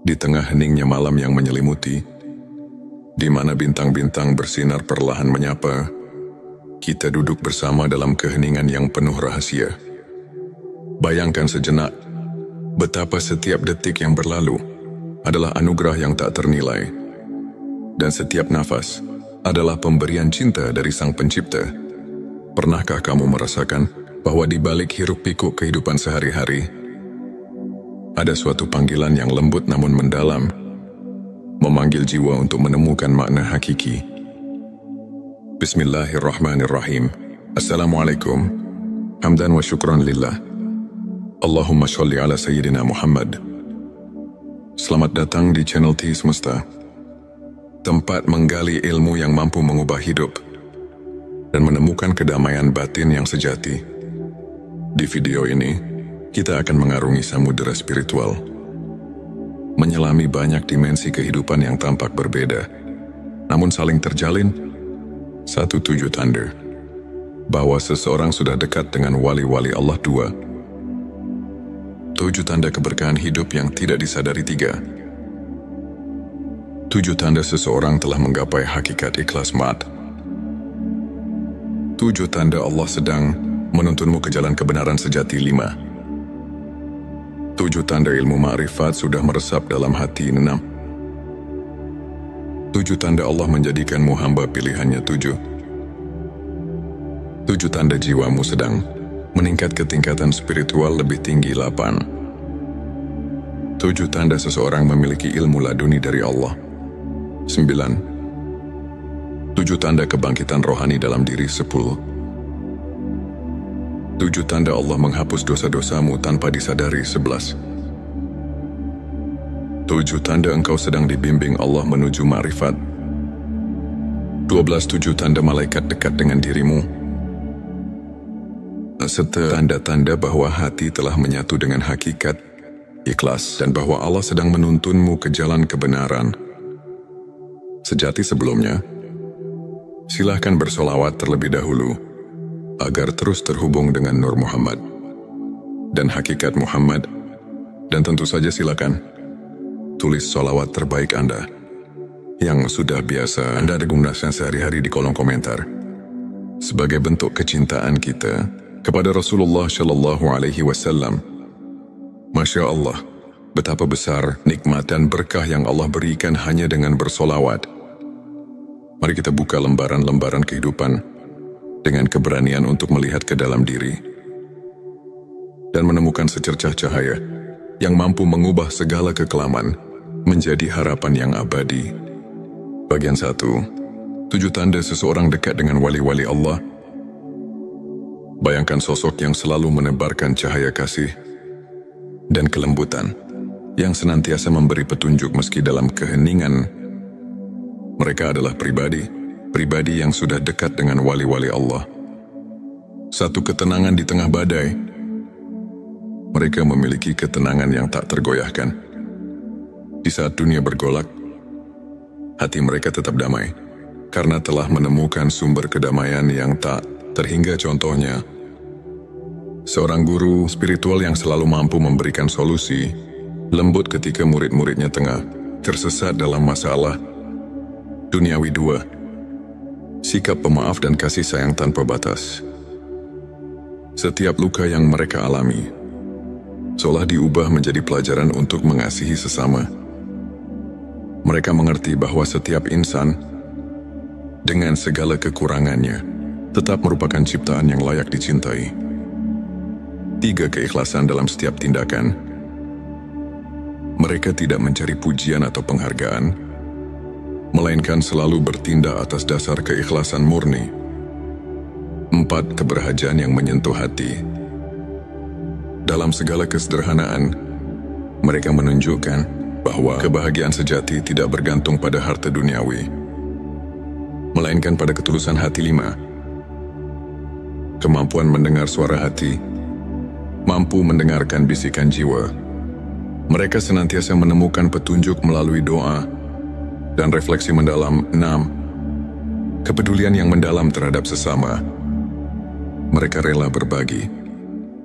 Di tengah heningnya malam yang menyelimuti, di mana bintang-bintang bersinar perlahan menyapa, kita duduk bersama dalam keheningan yang penuh rahasia. Bayangkan sejenak, betapa setiap detik yang berlalu adalah anugerah yang tak ternilai, dan setiap nafas adalah pemberian cinta dari Sang Pencipta. Pernahkah kamu merasakan bahwa di balik hiruk-pikuk kehidupan sehari-hari, ada suatu panggilan yang lembut namun mendalam, memanggil jiwa untuk menemukan makna hakiki? Bismillahirrahmanirrahim. Assalamualaikum. Hamdan wa syukran lillah. Allahumma sholli ala Sayyidina Muhammad. Selamat datang di channel T Semesta, tempat menggali ilmu yang mampu mengubah hidup dan menemukan kedamaian batin yang sejati. Di video ini, kita akan mengarungi samudera spiritual, menyelami banyak dimensi kehidupan yang tampak berbeda, namun saling terjalin satu tujuh tanda bahwa seseorang sudah dekat dengan wali-wali Allah. 2. 7 tanda keberkahan hidup yang tidak disadari. 3. 7 tanda seseorang telah menggapai hakikat ikhlas mat. 7 tanda Allah sedang menuntunmu ke jalan kebenaran sejati. 5. 7 tanda ilmu ma'rifat sudah meresap dalam hati. 6. 7 tanda Allah menjadikanmu hamba pilihannya. 7 tanda jiwamu sedang meningkat ke tingkatan spiritual lebih tinggi. 8. 7 tanda seseorang memiliki ilmu laduni dari Allah. 9. 7 tanda kebangkitan rohani dalam diri. 10. 7 tanda Allah menghapus dosa-dosamu tanpa disadari. 11. 7 tanda engkau sedang dibimbing Allah menuju ma'rifat. 12. 7 tanda malaikat dekat dengan dirimu, serta tanda-tanda bahwa hati telah menyatu dengan hakikat ikhlas dan bahwa Allah sedang menuntunmu ke jalan kebenaran sejati. Sebelumnya, silahkan bersolawat terlebih dahulu agar terus terhubung dengan Nur Muhammad dan hakikat Muhammad, dan tentu saja silakan tulis solawat terbaik Anda yang sudah biasa Anda gunakan sehari-hari di kolom komentar sebagai bentuk kecintaan kita kepada Rasulullah Shallallahu Alaihi Wasallam. Masya Allah, betapa besar nikmat dan berkah yang Allah berikan hanya dengan bersolawat. Mari kita buka lembaran-lembaran kehidupan dengan keberanian untuk melihat ke dalam diri dan menemukan secercah cahaya yang mampu mengubah segala kekelaman menjadi harapan yang abadi. Bagian 1. 7 tanda seseorang dekat dengan wali-wali Allah. Bayangkan sosok yang selalu menebarkan cahaya kasih dan kelembutan, yang senantiasa memberi petunjuk meski dalam keheningan. Mereka adalah pribadi yang sudah dekat dengan wali-wali Allah. Satu ketenangan di tengah badai. Mereka memiliki ketenangan yang tak tergoyahkan. Di saat dunia bergolak, hati mereka tetap damai, karena telah menemukan sumber kedamaian yang tak terhingga. Contohnya, seorang guru spiritual yang selalu mampu memberikan solusi lembut ketika murid-muridnya tengah tersesat dalam masalah duniawi. 2. Sikap pemaaf dan kasih sayang tanpa batas. Setiap luka yang mereka alami seolah diubah menjadi pelajaran untuk mengasihi sesama. Mereka mengerti bahwa setiap insan dengan segala kekurangannya tetap merupakan ciptaan yang layak dicintai. 3. Keikhlasan dalam setiap tindakan. Mereka tidak mencari pujian atau penghargaan, melainkan selalu bertindak atas dasar keikhlasan murni. 4. Keberhajaan yang menyentuh hati. Dalam segala kesederhanaan, mereka menunjukkan bahwa kebahagiaan sejati tidak bergantung pada harta duniawi, melainkan pada ketulusan hati. 5. Kemampuan mendengar suara hati. Mampu mendengarkan bisikan jiwa. Mereka senantiasa menemukan petunjuk melalui doa dan refleksi mendalam. 6. Kepedulian yang mendalam terhadap sesama. Mereka rela berbagi,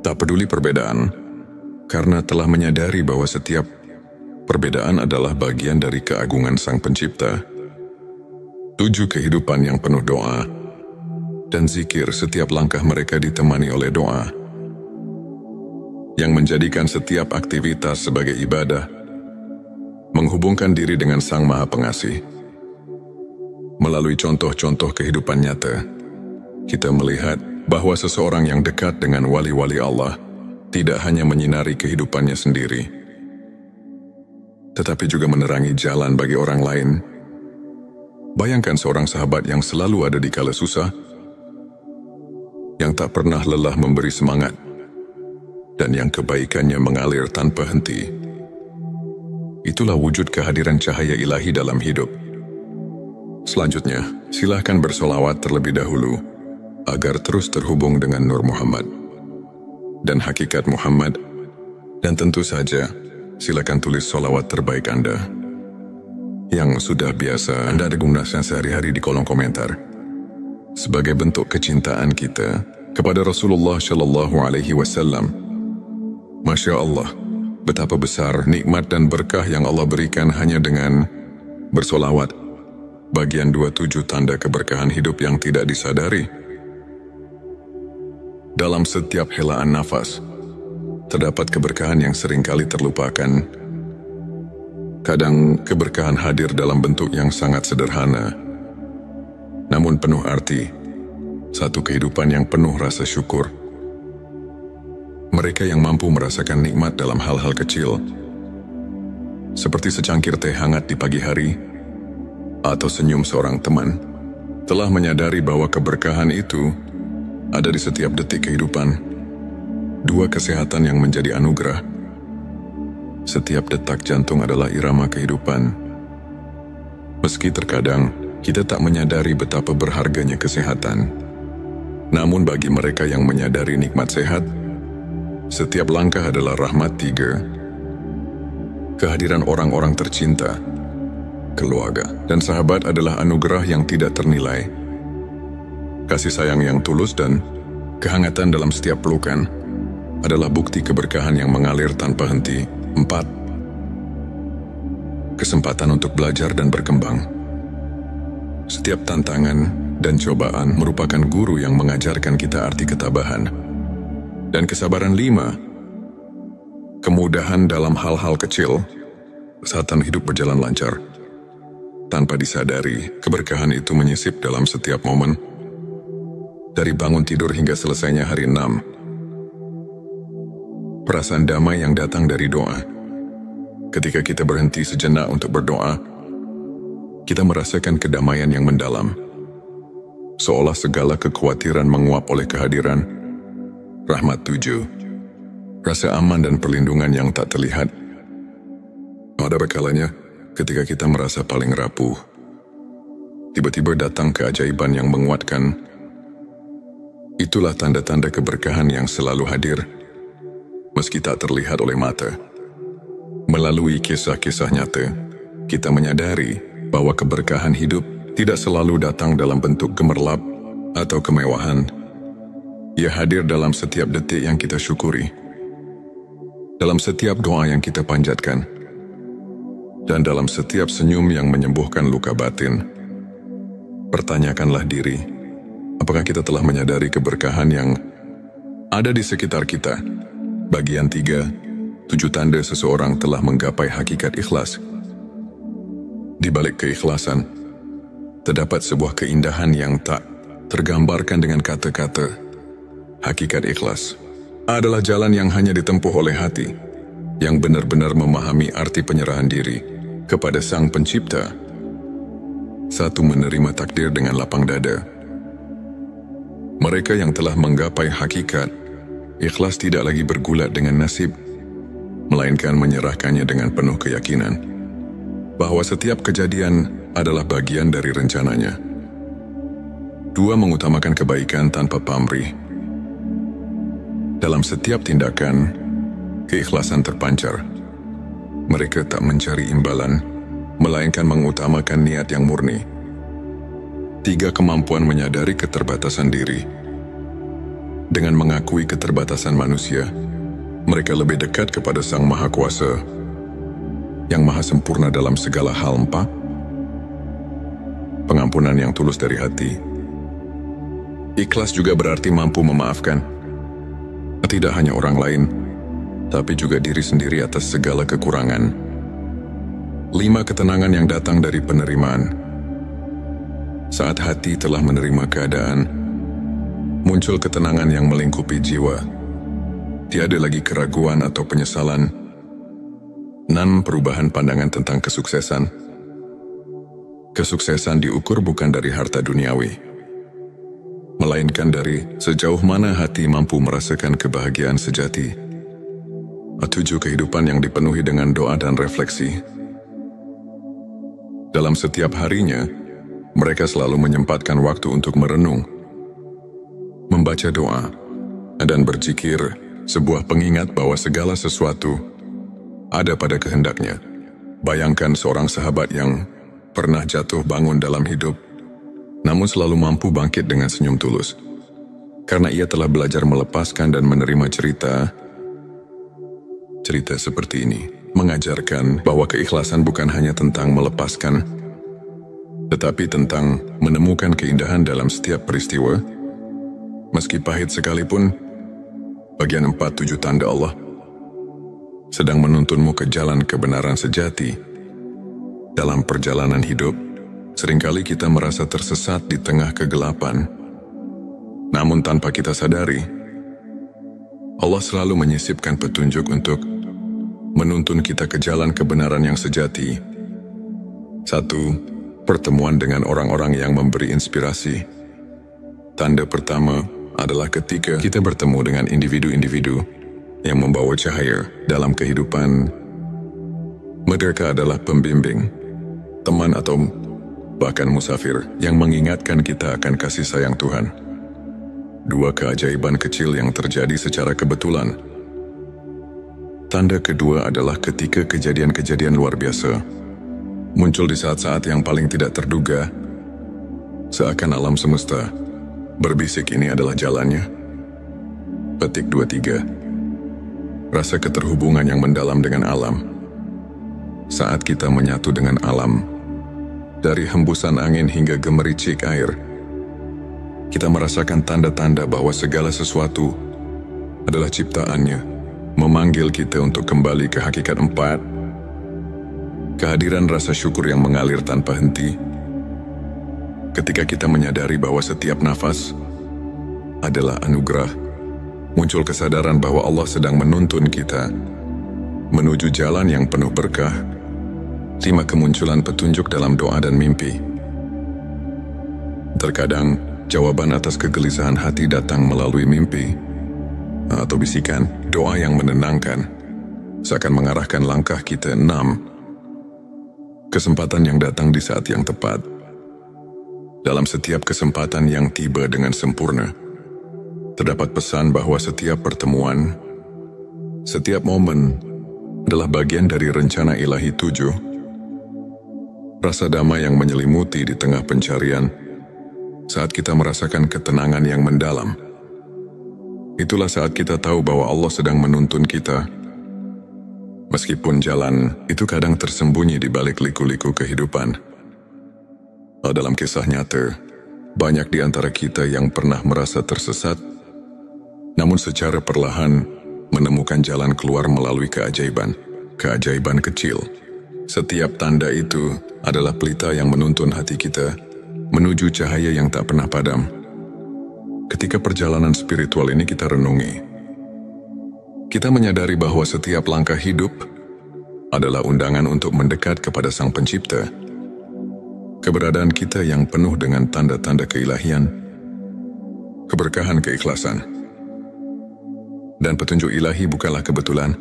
tak peduli perbedaan, karena telah menyadari bahwa setiap Perbedaan adalah bagian dari keagungan Sang Pencipta. 7 kehidupan yang penuh doa dan zikir, setiap langkah mereka ditemani oleh doa, yang menjadikan setiap aktivitas sebagai ibadah, menghubungkan diri dengan Sang Maha Pengasih. Melalui contoh-contoh kehidupan nyata, kita melihat bahwa seseorang yang dekat dengan wali-wali Allah tidak hanya menyinari kehidupannya sendiri, tetapi juga menerangi jalan bagi orang lain. Bayangkan seorang sahabat yang selalu ada di kala susah, yang tak pernah lelah memberi semangat, dan yang kebaikannya mengalir tanpa henti. Itulah wujud kehadiran cahaya ilahi dalam hidup. Selanjutnya, silahkan bersolawat terlebih dahulu, agar terus terhubung dengan Nur Muhammad dan hakikat Muhammad, dan tentu saja, silakan tulis solawat terbaik Anda yang sudah biasa Anda gunakan sehari-hari di kolom komentar, sebagai bentuk kecintaan kita kepada Rasulullah Shallallahu Alaihi Wasallam. Masya Allah, betapa besar nikmat dan berkah yang Allah berikan hanya dengan bersolawat. Bagian 27 tanda keberkahan hidup yang tidak disadari. Dalam setiap helaan nafas, terdapat keberkahan yang seringkali terlupakan. Kadang keberkahan hadir dalam bentuk yang sangat sederhana, namun penuh arti, satu kehidupan yang penuh rasa syukur. Mereka yang mampu merasakan nikmat dalam hal-hal kecil, seperti secangkir teh hangat di pagi hari, atau senyum seorang teman, telah menyadari bahwa keberkahan itu ada di setiap detik kehidupan. 2 kesehatan yang menjadi anugerah. Setiap detak jantung adalah irama kehidupan. Meski terkadang kita tak menyadari betapa berharganya kesehatan, namun bagi mereka yang menyadari nikmat sehat, setiap langkah adalah rahmat. 3. Kehadiran orang-orang tercinta, keluarga, dan sahabat adalah anugerah yang tidak ternilai. Kasih sayang yang tulus dan kehangatan dalam setiap pelukan adalah bukti keberkahan yang mengalir tanpa henti. 4. Kesempatan untuk belajar dan berkembang. Setiap tantangan dan cobaan merupakan guru yang mengajarkan kita arti ketabahan dan kesabaran. 5. Kemudahan dalam hal-hal kecil saat hidup berjalan lancar. Tanpa disadari, keberkahan itu menyisip dalam setiap momen, dari bangun tidur hingga selesainya hari. 6. Perasaan damai yang datang dari doa. Ketika kita berhenti sejenak untuk berdoa, kita merasakan kedamaian yang mendalam, seolah segala kekhawatiran menguap oleh kehadiran rahmat. 7. Rasa aman dan perlindungan yang tak terlihat. Ada kalanya ketika kita merasa paling rapuh, tiba-tiba datang keajaiban yang menguatkan. Itulah tanda-tanda keberkahan yang selalu hadir, meski tak terlihat oleh mata. Melalui kisah-kisah nyata, kita menyadari bahwa keberkahan hidup tidak selalu datang dalam bentuk gemerlap atau kemewahan. Ia hadir dalam setiap detik yang kita syukuri, dalam setiap doa yang kita panjatkan, dan dalam setiap senyum yang menyembuhkan luka batin. Pertanyakanlah diri, apakah kita telah menyadari keberkahan yang ada di sekitar kita? Bagian 3, 7 tanda seseorang telah menggapai hakikat ikhlas. Di balik keikhlasan, terdapat sebuah keindahan yang tak tergambarkan dengan kata-kata. Hakikat ikhlas adalah jalan yang hanya ditempuh oleh hati, yang benar-benar memahami arti penyerahan diri kepada Sang Pencipta. 1. Menerima takdir dengan lapang dada. Mereka yang telah menggapai hakikat ikhlas tidak lagi bergulat dengan nasib, melainkan menyerahkannya dengan penuh keyakinan bahwa setiap kejadian adalah bagian dari rencananya. 2. Mengutamakan kebaikan tanpa pamrih. Dalam setiap tindakan, keikhlasan terpancar. Mereka tak mencari imbalan, melainkan mengutamakan niat yang murni. 3. Kemampuan menyadari keterbatasan diri. Dengan mengakui keterbatasan manusia, mereka lebih dekat kepada Sang Maha Kuasa, yang maha sempurna dalam segala hal. 4. Pengampunan yang tulus dari hati. Ikhlas juga berarti mampu memaafkan. Tidak hanya orang lain, tapi juga diri sendiri atas segala kekurangan. 5. Ketenangan yang datang dari penerimaan. Saat hati telah menerima keadaan, muncul ketenangan yang melingkupi jiwa. Tiada lagi keraguan atau penyesalan. 6. Perubahan pandangan tentang kesuksesan. Kesuksesan diukur bukan dari harta duniawi, melainkan dari sejauh mana hati mampu merasakan kebahagiaan sejati. 7. Kehidupan yang dipenuhi dengan doa dan refleksi. Dalam setiap harinya, mereka selalu menyempatkan waktu untuk merenung, membaca doa, dan berzikir, sebuah pengingat bahwa segala sesuatu ada pada kehendaknya. Bayangkan seorang sahabat yang pernah jatuh bangun dalam hidup, namun selalu mampu bangkit dengan senyum tulus. Karena ia telah belajar melepaskan dan menerima cerita seperti ini, mengajarkan bahwa keikhlasan bukan hanya tentang melepaskan, tetapi tentang menemukan keindahan dalam setiap peristiwa, meski pahit sekalipun. Bagian 4. 7 tanda Allah sedang menuntunmu ke jalan kebenaran sejati. Dalam perjalanan hidup, seringkali kita merasa tersesat di tengah kegelapan. Namun tanpa kita sadari, Allah selalu menyisipkan petunjuk untuk menuntun kita ke jalan kebenaran yang sejati. 1. Pertemuan dengan orang-orang yang memberi inspirasi. Tanda pertama adalah ketika kita bertemu dengan individu-individu yang membawa cahaya dalam kehidupan. Mereka adalah pembimbing, teman atau bahkan musafir yang mengingatkan kita akan kasih sayang Tuhan. 2. Keajaiban kecil yang terjadi secara kebetulan. Tanda kedua adalah ketika kejadian-kejadian luar biasa muncul di saat-saat yang paling tidak terduga, seakan alam semesta berbisik ini adalah jalannya. Petik 23. Rasa keterhubungan yang mendalam dengan alam. Saat kita menyatu dengan alam, dari hembusan angin hingga gemericik air, kita merasakan tanda-tanda bahwa segala sesuatu adalah ciptaannya, memanggil kita untuk kembali ke hakikat. 4. Kehadiran rasa syukur yang mengalir tanpa henti. Ketika kita menyadari bahwa setiap nafas adalah anugerah, muncul kesadaran bahwa Allah sedang menuntun kita menuju jalan yang penuh berkah. 5. Kemunculan petunjuk dalam doa dan mimpi. Terkadang, jawaban atas kegelisahan hati datang melalui mimpi atau bisikan doa yang menenangkan, seakan mengarahkan langkah kita. 6. Kesempatan yang datang di saat yang tepat. Dalam setiap kesempatan yang tiba dengan sempurna, terdapat pesan bahwa setiap pertemuan, setiap momen adalah bagian dari rencana ilahi. 7. Rasa damai yang menyelimuti di tengah pencarian saat kita merasakan ketenangan yang mendalam. Itulah saat kita tahu bahwa Allah sedang menuntun kita. Meskipun jalan itu kadang tersembunyi di balik liku-liku kehidupan. Dalam kisah nyata, banyak di antara kita yang pernah merasa tersesat, namun secara perlahan menemukan jalan keluar melalui keajaiban kecil. Setiap tanda itu adalah pelita yang menuntun hati kita menuju cahaya yang tak pernah padam. Ketika perjalanan spiritual ini kita renungi, kita menyadari bahwa setiap langkah hidup adalah undangan untuk mendekat kepada Sang Pencipta. Keberadaan kita yang penuh dengan tanda-tanda keilahian, keberkahan, keikhlasan, dan petunjuk ilahi bukanlah kebetulan,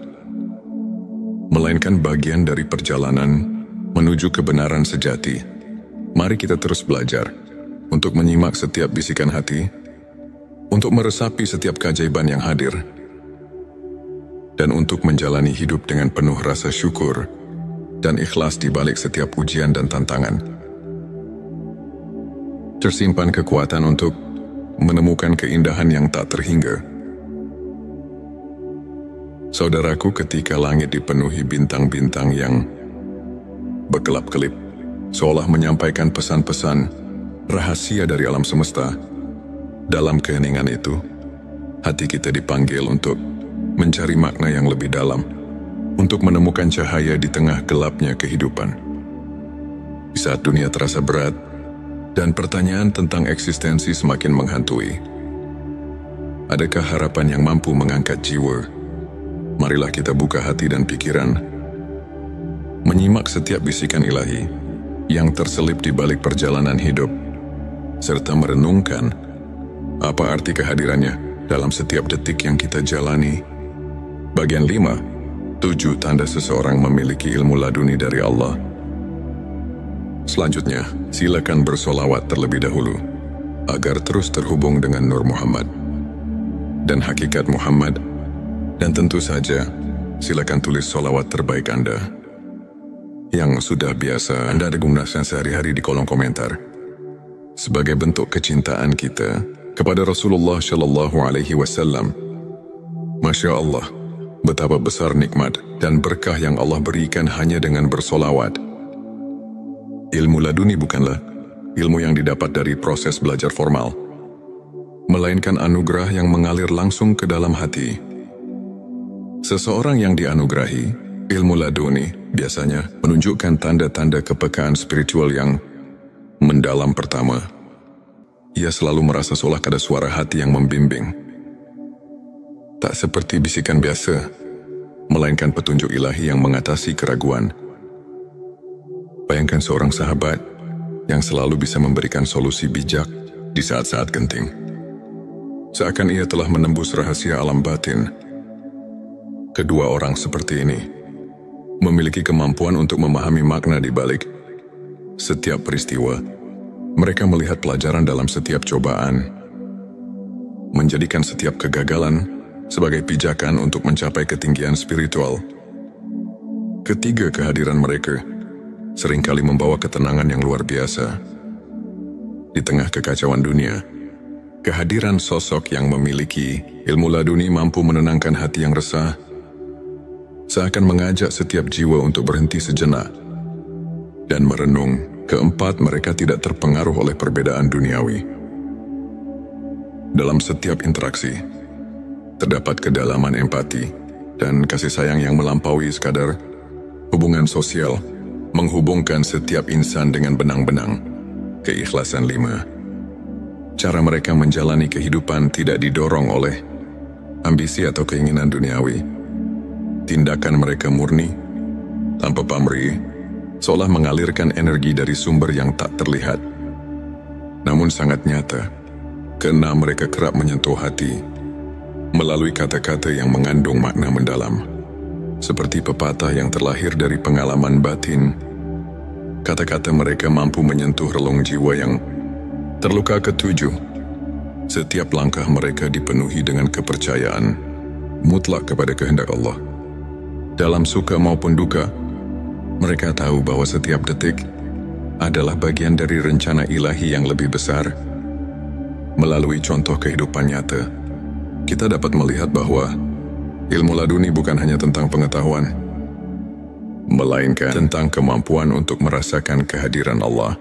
melainkan bagian dari perjalanan menuju kebenaran sejati. Mari kita terus belajar untuk menyimak setiap bisikan hati, untuk meresapi setiap keajaiban yang hadir, dan untuk menjalani hidup dengan penuh rasa syukur dan ikhlas di balik setiap ujian dan tantangan. Tersimpan kekuatan untuk menemukan keindahan yang tak terhingga. Saudaraku, ketika langit dipenuhi bintang-bintang yang berkelap-kelip, seolah menyampaikan pesan-pesan rahasia dari alam semesta. Dalam keheningan itu, hati kita dipanggil untuk mencari makna yang lebih dalam, untuk menemukan cahaya di tengah gelapnya kehidupan. Di saat dunia terasa berat, dan pertanyaan tentang eksistensi semakin menghantui, adakah harapan yang mampu mengangkat jiwa? Marilah kita buka hati dan pikiran, menyimak setiap bisikan ilahi yang terselip di balik perjalanan hidup, serta merenungkan apa arti kehadirannya dalam setiap detik yang kita jalani. Bagian 5, 7 tanda seseorang memiliki ilmu laduni dari Allah. Selanjutnya, silakan bersolawat terlebih dahulu, agar terus terhubung dengan Nur Muhammad dan hakikat Muhammad. Dan tentu saja, silakan tulis solawat terbaik Anda yang sudah biasa Anda gunakan sehari-hari di kolom komentar, sebagai bentuk kecintaan kita kepada Rasulullah Shallallahu Alaihi Wasallam. Masya Allah, betapa besar nikmat dan berkah yang Allah berikan hanya dengan bersolawat. Ilmu laduni bukanlah ilmu yang didapat dari proses belajar formal, melainkan anugerah yang mengalir langsung ke dalam hati. Seseorang yang dianugerahi ilmu laduni biasanya menunjukkan tanda-tanda kepekaan spiritual yang mendalam. Pertama, ia selalu merasa seolah ada suara hati yang membimbing. Tak seperti bisikan biasa, melainkan petunjuk ilahi yang mengatasi keraguan. Bayangkan seorang sahabat yang selalu bisa memberikan solusi bijak di saat-saat genting. Seakan ia telah menembus rahasia alam batin. Kedua orang seperti ini memiliki kemampuan untuk memahami makna di balik setiap peristiwa. Mereka melihat pelajaran dalam setiap cobaan, menjadikan setiap kegagalan sebagai pijakan untuk mencapai ketinggian spiritual. Ketiga, kehadiran mereka seringkali membawa ketenangan yang luar biasa. Di tengah kekacauan dunia, kehadiran sosok yang memiliki ilmu laduni mampu menenangkan hati yang resah, seakan mengajak setiap jiwa untuk berhenti sejenak dan merenung. Keempat, mereka tidak terpengaruh oleh perbedaan duniawi. Dalam setiap interaksi, terdapat kedalaman empati dan kasih sayang yang melampaui sekadar hubungan sosial, menghubungkan setiap insan dengan benang-benang keikhlasan. 5, cara mereka menjalani kehidupan tidak didorong oleh ambisi atau keinginan duniawi. Tindakan mereka murni, tanpa pamrih, seolah mengalirkan energi dari sumber yang tak terlihat, namun sangat nyata. Keenam, mereka kerap menyentuh hati melalui kata-kata yang mengandung makna mendalam, seperti pepatah yang terlahir dari pengalaman batin. Kata-kata mereka mampu menyentuh relung jiwa yang terluka. Ketujuh, setiap langkah mereka dipenuhi dengan kepercayaan mutlak kepada kehendak Allah. Dalam suka maupun duka, mereka tahu bahwa setiap detik adalah bagian dari rencana ilahi yang lebih besar. Melalui contoh kehidupan nyata, kita dapat melihat bahwa ilmu laduni bukan hanya tentang pengetahuan, melainkan tentang kemampuan untuk merasakan kehadiran Allah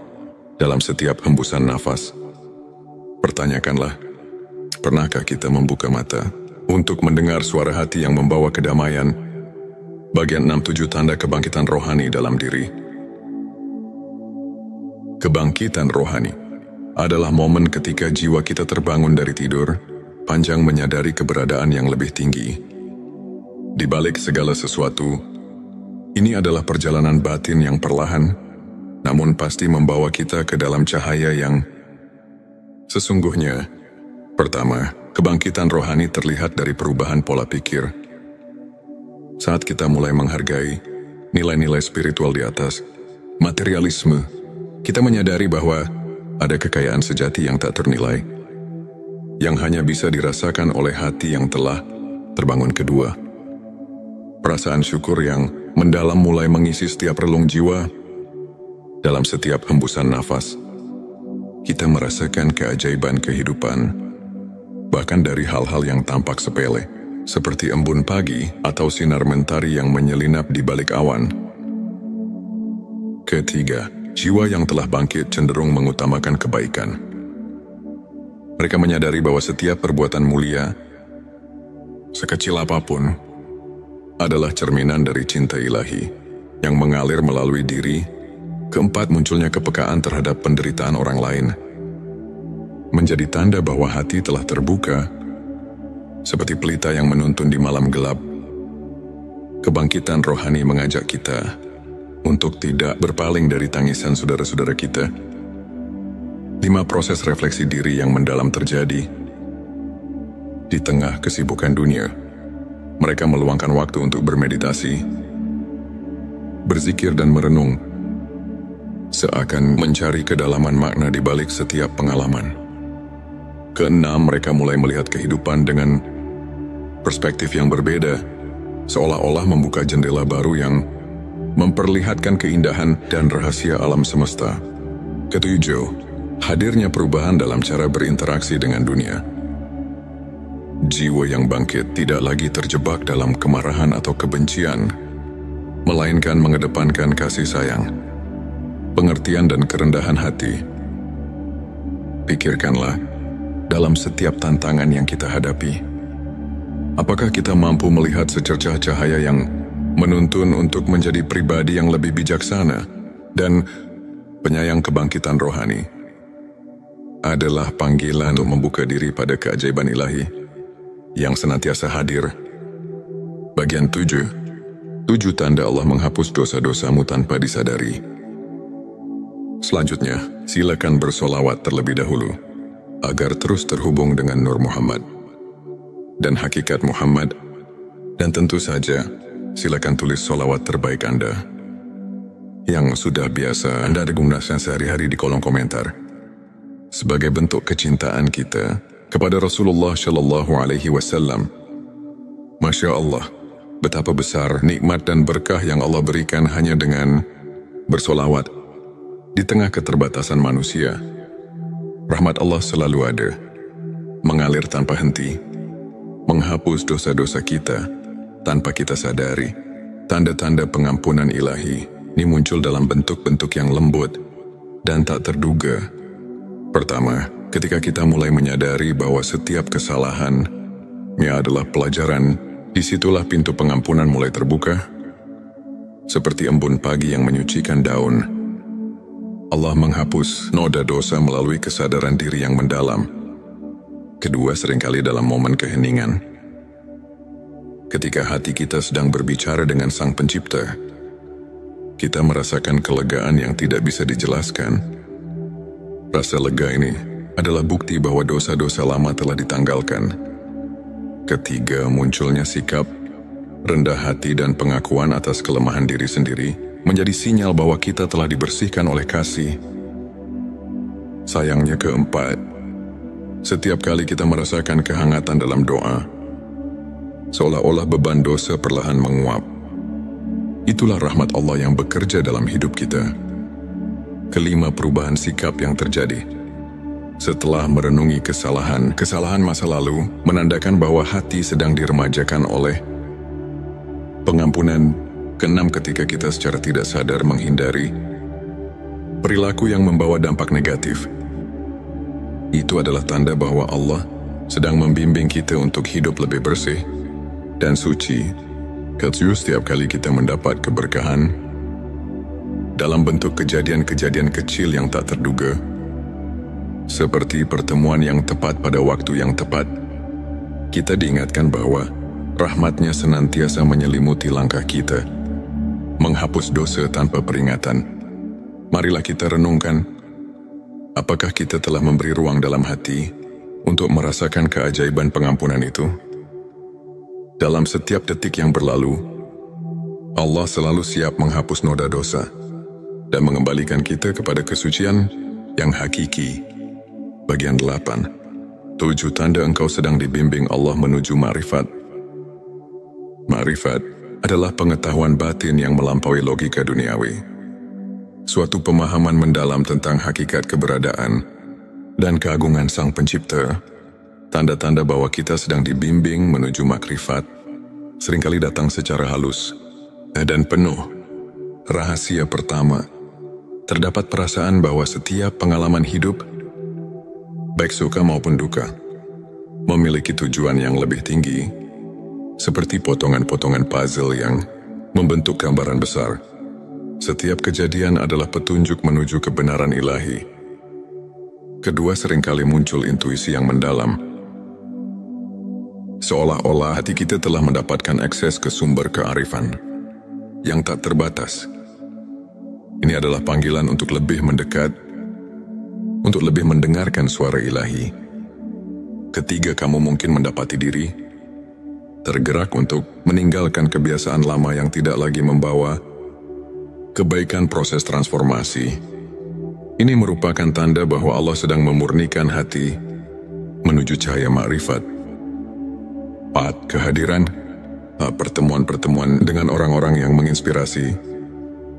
dalam setiap hembusan nafas. Pertanyakanlah, pernahkah kita membuka mata untuk mendengar suara hati yang membawa kedamaian? Bagian 6-7 tanda kebangkitan rohani dalam diri. Kebangkitan rohani adalah momen ketika jiwa kita terbangun dari tidur panjang menyadari keberadaan yang lebih tinggi. Di balik segala sesuatu, ini adalah perjalanan batin yang perlahan, namun pasti membawa kita ke dalam cahaya yang sesungguhnya. Pertama, kebangkitan rohani terlihat dari perubahan pola pikir. Saat kita mulai menghargai nilai-nilai spiritual di atas materialisme, kita menyadari bahwa ada kekayaan sejati yang tak ternilai, yang hanya bisa dirasakan oleh hati yang telah terbangun. Kedua, perasaan syukur yang mendalam mulai mengisi setiap relung jiwa. Dalam setiap hembusan nafas, kita merasakan keajaiban kehidupan, bahkan dari hal-hal yang tampak sepele, seperti embun pagi atau sinar mentari yang menyelinap di balik awan. Ketiga, jiwa yang telah bangkit cenderung mengutamakan kebaikan. Mereka menyadari bahwa setiap perbuatan mulia, sekecil apapun, adalah cerminan dari cinta ilahi yang mengalir melalui diri. Keempat, munculnya kepekaan terhadap penderitaan orang lain menjadi tanda bahwa hati telah terbuka, seperti pelita yang menuntun di malam gelap. Kebangkitan rohani mengajak kita untuk tidak berpaling dari tangisan saudara-saudara kita. 5. Proses refleksi diri yang mendalam terjadi. Di tengah kesibukan dunia, mereka meluangkan waktu untuk bermeditasi, berzikir dan merenung, seakan mencari kedalaman makna di balik setiap pengalaman. Keenam, mereka mulai melihat kehidupan dengan perspektif yang berbeda, seolah-olah membuka jendela baru yang memperlihatkan keindahan dan rahasia alam semesta. Ketujuh, hadirnya perubahan dalam cara berinteraksi dengan dunia. Jiwa yang bangkit tidak lagi terjebak dalam kemarahan atau kebencian, melainkan mengedepankan kasih sayang, pengertian dan kerendahan hati. Pikirkanlah, dalam setiap tantangan yang kita hadapi, apakah kita mampu melihat secercah cahaya yang menuntun untuk menjadi pribadi yang lebih bijaksana dan penyayang? Kebangkitan rohani adalah panggilan untuk membuka diri pada keajaiban ilahi yang senantiasa hadir. Bagian 7. 7 tanda Allah menghapus dosa-dosamu tanpa disadari. Selanjutnya, silakan bersolawat terlebih dahulu agar terus terhubung dengan Nur Muhammad dan hakikat Muhammad. Dan tentu saja, silakan tulis solawat terbaik Anda yang sudah biasa Anda gunakan sehari-hari di kolom komentar, sebagai bentuk kecintaan kita kepada Rasulullah Shallallahu Alaihi Wasallam. Masya Allah, betapa besar nikmat dan berkah yang Allah berikan hanya dengan bersolawat. Di tengah keterbatasan manusia, rahmat Allah selalu ada, mengalir tanpa henti, menghapus dosa-dosa kita tanpa kita sadari. Tanda-tanda pengampunan ilahi ini muncul dalam bentuk-bentuk yang lembut dan tak terduga. Pertama, ketika kita mulai menyadari bahwa setiap kesalahan ini adalah pelajaran, disitulah pintu pengampunan mulai terbuka. Seperti embun pagi yang menyucikan daun, Allah menghapus noda dosa melalui kesadaran diri yang mendalam. Kedua, seringkali dalam momen keheningan, ketika hati kita sedang berbicara dengan Sang Pencipta, kita merasakan kelegaan yang tidak bisa dijelaskan. Rasa lega ini adalah bukti bahwa dosa-dosa lama telah ditanggalkan. Ketiga, munculnya sikap rendah hati dan pengakuan atas kelemahan diri sendiri menjadi sinyal bahwa kita telah dibersihkan oleh kasih. Sayangnya, keempat, setiap kali kita merasakan kehangatan dalam doa, seolah-olah beban dosa perlahan menguap. Itulah rahmat Allah yang bekerja dalam hidup kita. Kelima, perubahan sikap yang terjadi setelah merenungi kesalahan masa lalu menandakan bahwa hati sedang diremajakan oleh pengampunan. Keenam, ketika kita secara tidak sadar menghindari perilaku yang membawa dampak negatif, itu adalah tanda bahwa Allah sedang membimbing kita untuk hidup lebih bersih dan suci. Ketujuh, setiap kali kita mendapat keberkahan dalam bentuk kejadian-kejadian kecil yang tak terduga, seperti pertemuan yang tepat pada waktu yang tepat, kita diingatkan bahwa rahmat-Nya senantiasa menyelimuti langkah kita, menghapus dosa tanpa peringatan. Marilah kita renungkan, apakah kita telah memberi ruang dalam hati untuk merasakan keajaiban pengampunan itu? Dalam setiap detik yang berlalu, Allah selalu siap menghapus noda dosa dan mengembalikan kita kepada kesucian yang hakiki. Bagian 8. 7 tanda engkau sedang dibimbing Allah menuju ma'rifat. Ma'rifat adalah pengetahuan batin yang melampaui logika duniawi. Suatu pemahaman mendalam tentang hakikat keberadaan dan keagungan Sang Pencipta. Tanda-tanda bahwa kita sedang dibimbing menuju makrifat seringkali datang secara halus dan penuh. Rahasia pertama terdapat perasaan bahwa setiap pengalaman hidup, baik suka maupun duka, memiliki tujuan yang lebih tinggi, seperti potongan-potongan puzzle yang membentuk gambaran besar. Setiap kejadian adalah petunjuk menuju kebenaran ilahi. Kedua, seringkali muncul intuisi yang mendalam. Seolah-olah hati kita telah mendapatkan akses ke sumber kearifan yang tak terbatas. Ini adalah panggilan untuk lebih mendekat, untuk lebih mendengarkan suara ilahi. Ketiga, kamu mungkin mendapati diri tergerak untuk meninggalkan kebiasaan lama yang tidak lagi membawa kebaikan. Proses transformasi ini merupakan tanda bahwa Allah sedang memurnikan hati menuju cahaya makrifat. 4. Kehadiran pertemuan-pertemuan dengan orang-orang yang menginspirasi,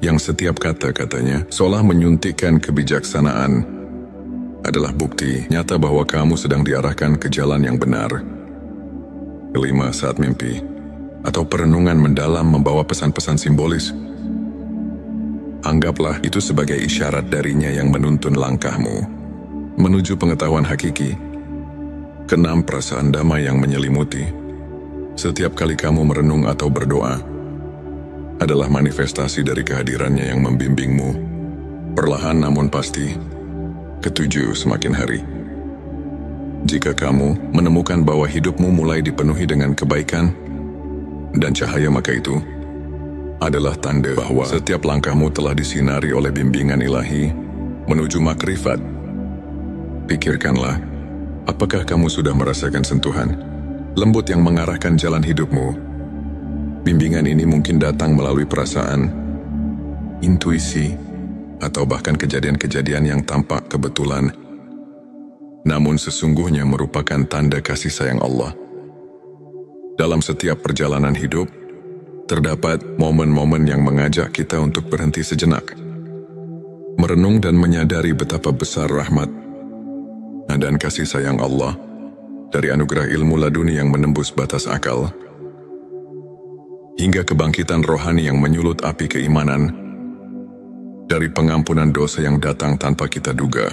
yang setiap kata-katanya seolah menyuntikkan kebijaksanaan, adalah bukti nyata bahwa kamu sedang diarahkan ke jalan yang benar. 5. Saat mimpi atau perenungan mendalam membawa pesan-pesan simbolis, anggaplah itu sebagai isyarat darinya yang menuntun langkahmu menuju pengetahuan hakiki. 6. Perasaan damai yang menyelimuti. Setiap kali kamu merenung atau berdoa, adalah manifestasi dari kehadirannya yang membimbingmu, perlahan namun pasti. 7. Semakin hari, jika kamu menemukan bahwa hidupmu mulai dipenuhi dengan kebaikan dan cahaya, maka itu adalah tanda bahwa setiap langkahmu telah disinari oleh bimbingan ilahi menuju makrifat. Pikirkanlah, apakah kamu sudah merasakan sentuhan lembut yang mengarahkan jalan hidupmu? Bimbingan ini mungkin datang melalui perasaan, intuisi, atau bahkan kejadian-kejadian yang tampak kebetulan, namun sesungguhnya merupakan tanda kasih sayang Allah. Dalam setiap perjalanan hidup, terdapat momen-momen yang mengajak kita untuk berhenti sejenak, merenung dan menyadari betapa besar rahmat dan kasih sayang Allah dari anugerah ilmu laduni yang menembus batas akal, hingga kebangkitan rohani yang menyulut api keimanan, dari pengampunan dosa yang datang tanpa kita duga,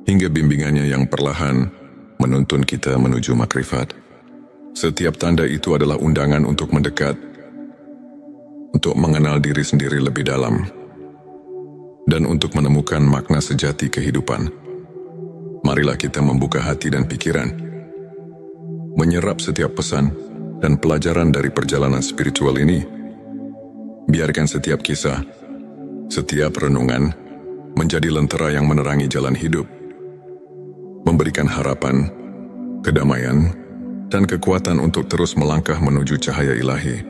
hingga bimbingannya yang perlahan menuntun kita menuju makrifat. Setiap tanda itu adalah undangan untuk mendekat, untuk mengenal diri sendiri lebih dalam, dan untuk menemukan makna sejati kehidupan. Marilah kita membuka hati dan pikiran, menyerap setiap pesan dan pelajaran dari perjalanan spiritual ini. Biarkan setiap kisah, setiap renungan menjadi lentera yang menerangi jalan hidup, memberikan harapan, kedamaian, dan kekuatan untuk terus melangkah menuju cahaya ilahi.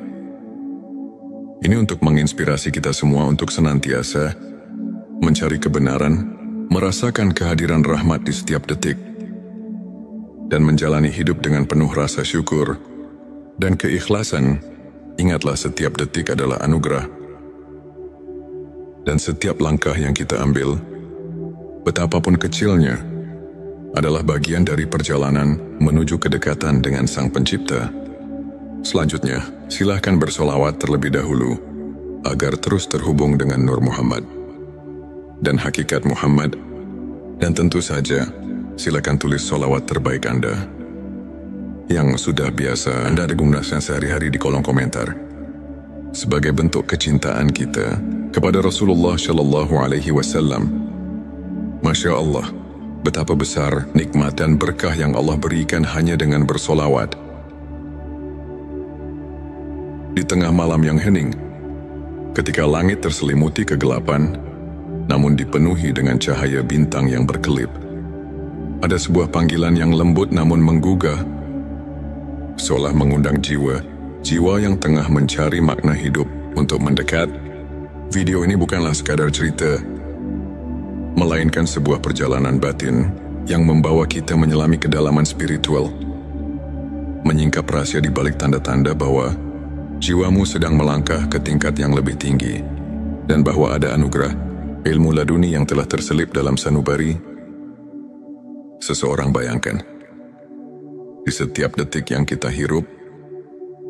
Ini untuk menginspirasi kita semua untuk senantiasa mencari kebenaran, merasakan kehadiran rahmat di setiap detik, dan menjalani hidup dengan penuh rasa syukur dan keikhlasan. Ingatlah, setiap detik adalah anugerah, dan setiap langkah yang kita ambil, betapapun kecilnya, adalah bagian dari perjalanan menuju kedekatan dengan Sang Pencipta. Selanjutnya, silahkan bersolawat terlebih dahulu agar terus terhubung dengan Nur Muhammad dan hakikat Muhammad, dan tentu saja silakan tulis solawat terbaik Anda yang sudah biasa Anda gunakan sehari-hari di kolom komentar, sebagai bentuk kecintaan kita kepada Rasulullah Shallallahu Alaihi Wasallam. Masya Allah, betapa besar nikmat dan berkah yang Allah berikan hanya dengan bersolawat. Di tengah malam yang hening, ketika langit terselimuti kegelapan, namun dipenuhi dengan cahaya bintang yang berkelip, ada sebuah panggilan yang lembut namun menggugah, seolah mengundang jiwa yang tengah mencari makna hidup untuk mendekat. Video ini bukanlah sekadar cerita, melainkan sebuah perjalanan batin yang membawa kita menyelami kedalaman spiritual, menyingkap rahasia di balik tanda-tanda bahwa jiwamu sedang melangkah ke tingkat yang lebih tinggi, dan bahwa ada anugerah ilmu laduni yang telah terselip dalam sanubari. Seseorang bayangkan, di setiap detik yang kita hirup,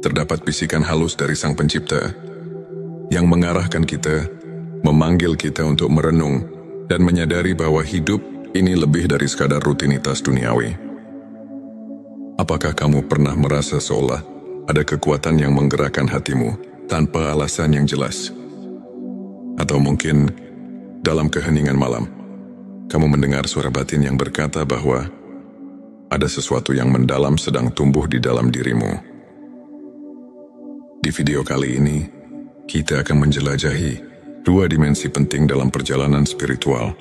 terdapat bisikan halus dari Sang Pencipta yang mengarahkan kita memanggil kita untuk merenung dan menyadari bahwa hidup ini lebih dari sekadar rutinitas duniawi. Apakah kamu pernah merasa seolah ada kekuatan yang menggerakkan hatimu tanpa alasan yang jelas? Atau mungkin dalam keheningan malam, kamu mendengar suara batin yang berkata bahwa ada sesuatu yang mendalam sedang tumbuh di dalam dirimu. Di video kali ini, kita akan menjelajahi 2 dimensi penting dalam perjalanan spiritual.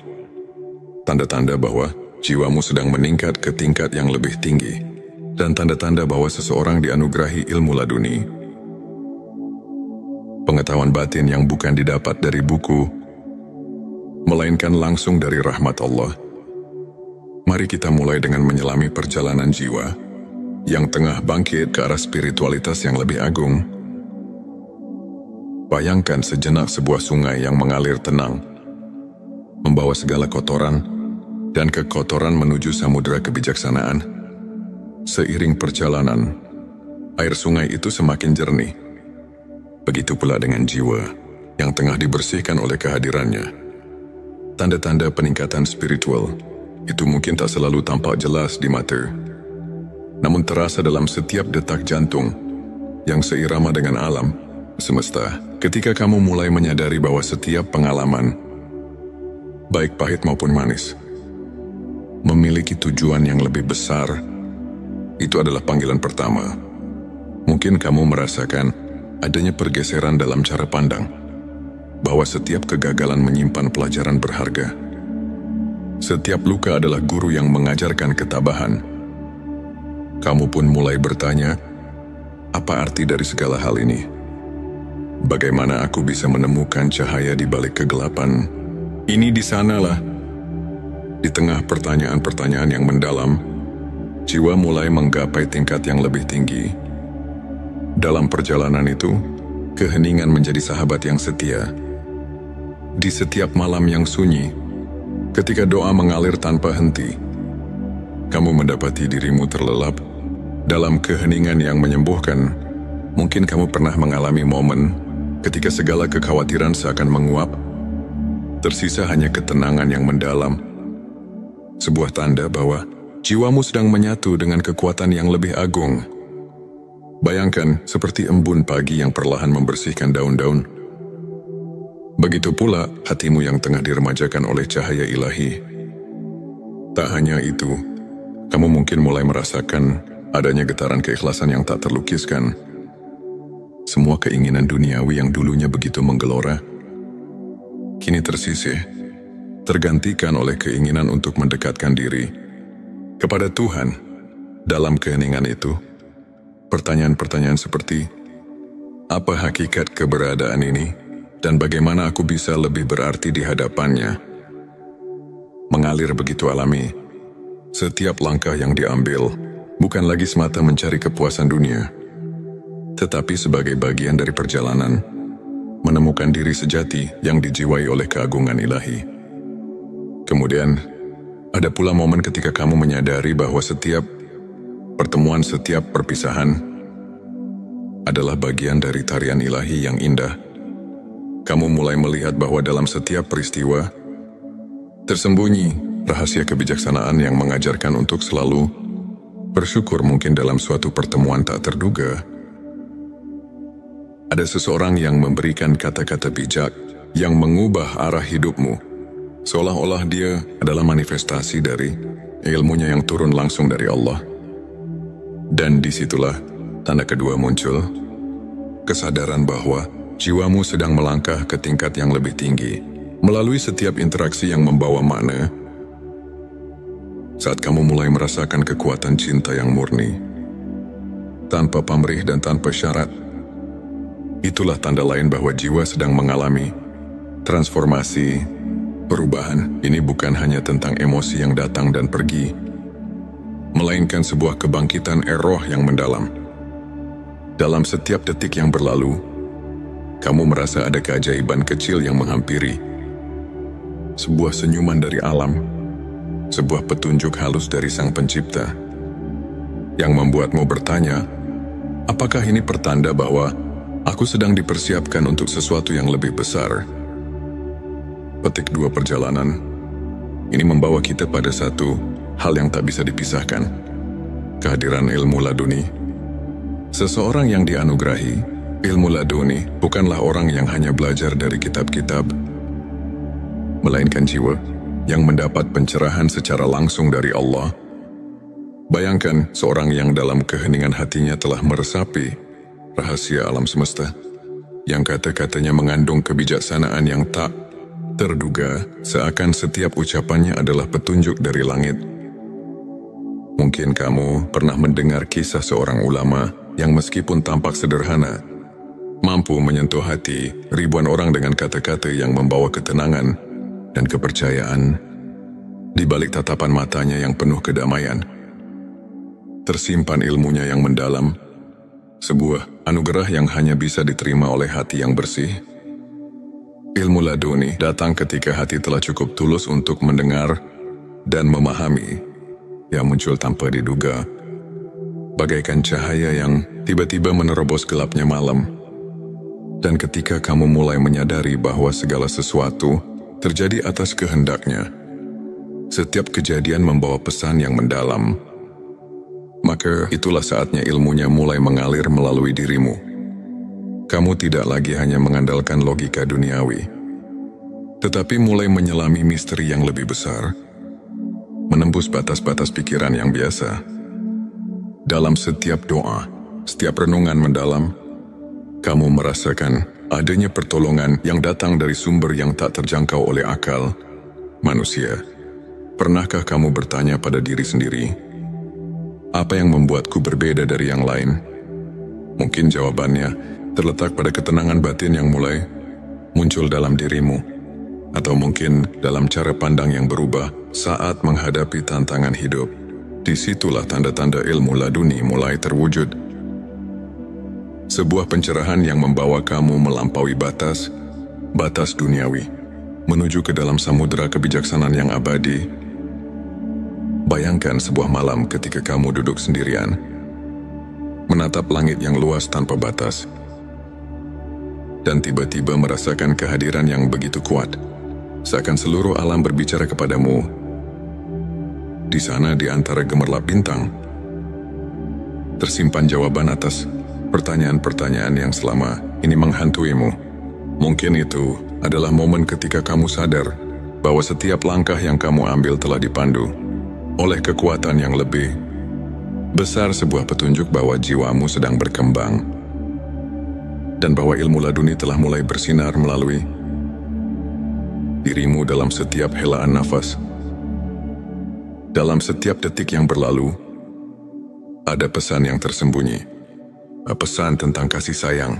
Tanda-tanda bahwa jiwamu sedang meningkat ke tingkat yang lebih tinggi, dan tanda-tanda bahwa seseorang dianugerahi ilmu laduni. Pengetahuan batin yang bukan didapat dari buku, melainkan langsung dari rahmat Allah. Mari kita mulai dengan menyelami perjalanan jiwa yang tengah bangkit ke arah spiritualitas yang lebih agung. Bayangkan sejenak sebuah sungai yang mengalir tenang, membawa segala kotoran dan kekotoran menuju samudera kebijaksanaan. Seiring perjalanan, air sungai itu semakin jernih. Begitu pula dengan jiwa yang tengah dibersihkan oleh kehadirannya. Tanda-tanda peningkatan spiritual itu mungkin tak selalu tampak jelas di mata, namun terasa dalam setiap detak jantung yang seirama dengan alam semesta. Ketika kamu mulai menyadari bahwa setiap pengalaman, baik pahit maupun manis, memiliki tujuan yang lebih besar, itu adalah panggilan pertama. Mungkin kamu merasakan adanya pergeseran dalam cara pandang, bahwa setiap kegagalan menyimpan pelajaran berharga. Setiap luka adalah guru yang mengajarkan ketabahan. Kamu pun mulai bertanya, apa arti dari segala hal ini? Bagaimana aku bisa menemukan cahaya di balik kegelapan? Ini di sanalah. Di tengah pertanyaan-pertanyaan yang mendalam, jiwa mulai menggapai tingkat yang lebih tinggi. Dalam perjalanan itu, keheningan menjadi sahabat yang setia. Di setiap malam yang sunyi, ketika doa mengalir tanpa henti, kamu mendapati dirimu terlelap dalam keheningan yang menyembuhkan. Mungkin kamu pernah mengalami momen ketika segala kekhawatiran seakan menguap, tersisa hanya ketenangan yang mendalam. Sebuah tanda bahwa jiwamu sedang menyatu dengan kekuatan yang lebih agung. Bayangkan seperti embun pagi yang perlahan membersihkan daun-daun. Begitu pula hatimu yang tengah diremajakan oleh cahaya ilahi. Tak hanya itu, kamu mungkin mulai merasakan adanya getaran keikhlasan yang tak terlukiskan. Semua keinginan duniawi yang dulunya begitu menggelora, kini tersisih, tergantikan oleh keinginan untuk mendekatkan diri kepada Tuhan. Dalam keheningan itu, pertanyaan-pertanyaan seperti, apa hakikat keberadaan ini, dan bagaimana aku bisa lebih berarti di hadapannya, mengalir begitu alami. Setiap langkah yang diambil bukan lagi semata mencari kepuasan dunia, tetapi sebagai bagian dari perjalanan menemukan diri sejati yang dijiwai oleh keagungan ilahi. Kemudian, ada pula momen ketika kamu menyadari bahwa setiap pertemuan, setiap perpisahan adalah bagian dari tarian ilahi yang indah. Kamu mulai melihat bahwa dalam setiap peristiwa tersembunyi rahasia kebijaksanaan yang mengajarkan untuk selalu bersyukur. Mungkin dalam suatu pertemuan tak terduga, ada seseorang yang memberikan kata-kata bijak yang mengubah arah hidupmu, seolah-olah dia adalah manifestasi dari ilmunya yang turun langsung dari Allah. Dan disitulah tanda kedua muncul, kesadaran bahwa jiwamu sedang melangkah ke tingkat yang lebih tinggi, melalui setiap interaksi yang membawa makna. Saat kamu mulai merasakan kekuatan cinta yang murni, tanpa pamrih dan tanpa syarat, itulah tanda lain bahwa jiwa sedang mengalami transformasi, perubahan. Ini bukan hanya tentang emosi yang datang dan pergi, melainkan sebuah kebangkitan roh yang mendalam. Dalam setiap detik yang berlalu, kamu merasa ada keajaiban kecil yang menghampiri. Sebuah senyuman dari alam, sebuah petunjuk halus dari Sang Pencipta, yang membuatmu bertanya, apakah ini pertanda bahwa aku sedang dipersiapkan untuk sesuatu yang lebih besar? petik 2 perjalanan. Ini membawa kita pada satu hal yang tak bisa dipisahkan. Kehadiran ilmu laduni. Seseorang yang dianugerahi ilmu laduni bukanlah orang yang hanya belajar dari kitab-kitab, melainkan jiwa yang mendapat pencerahan secara langsung dari Allah. Bayangkan seorang yang dalam keheningan hatinya telah meresapi rahasia alam semesta, yang kata-katanya mengandung kebijaksanaan yang tak terduga, seakan setiap ucapannya adalah petunjuk dari langit. Mungkin kamu pernah mendengar kisah seorang ulama yang meskipun tampak sederhana, mampu menyentuh hati ribuan orang dengan kata-kata yang membawa ketenangan dan kepercayaan. Di balik tatapan matanya yang penuh kedamaian, tersimpan ilmunya yang mendalam, sebuah anugerah yang hanya bisa diterima oleh hati yang bersih. Ilmu laduni datang ketika hati telah cukup tulus untuk mendengar dan memahami, yang muncul tanpa diduga, bagaikan cahaya yang tiba-tiba menerobos gelapnya malam. Dan ketika kamu mulai menyadari bahwa segala sesuatu terjadi atas kehendaknya, setiap kejadian membawa pesan yang mendalam, maka itulah saatnya ilmunya mulai mengalir melalui dirimu. Kamu tidak lagi hanya mengandalkan logika duniawi, tetapi mulai menyelami misteri yang lebih besar, menembus batas-batas pikiran yang biasa. Dalam setiap doa, setiap renungan mendalam, kamu merasakan adanya pertolongan yang datang dari sumber yang tak terjangkau oleh akal manusia. Pernahkah kamu bertanya pada diri sendiri, apa yang membuatku berbeda dari yang lain? Mungkin jawabannya terletak pada ketenangan batin yang mulai muncul dalam dirimu, atau mungkin dalam cara pandang yang berubah saat menghadapi tantangan hidup. Disitulah tanda-tanda ilmu laduni mulai terwujud. Sebuah pencerahan yang membawa kamu melampaui batas duniawi, menuju ke dalam samudera kebijaksanaan yang abadi. Bayangkan sebuah malam ketika kamu duduk sendirian, menatap langit yang luas tanpa batas, dan tiba-tiba merasakan kehadiran yang begitu kuat, seakan seluruh alam berbicara kepadamu. Di sana, di antara gemerlap bintang, tersimpan jawaban atas pertanyaan-pertanyaan yang selama ini menghantuimu. Mungkin itu adalah momen ketika kamu sadar bahwa setiap langkah yang kamu ambil telah dipandu oleh kekuatan yang lebih besar, sebuah petunjuk bahwa jiwamu sedang berkembang, dan bahwa ilmu laduni telah mulai bersinar melalui dirimu dalam setiap helaan nafas. Dalam setiap detik yang berlalu, ada pesan yang tersembunyi. Pesan tentang kasih sayang,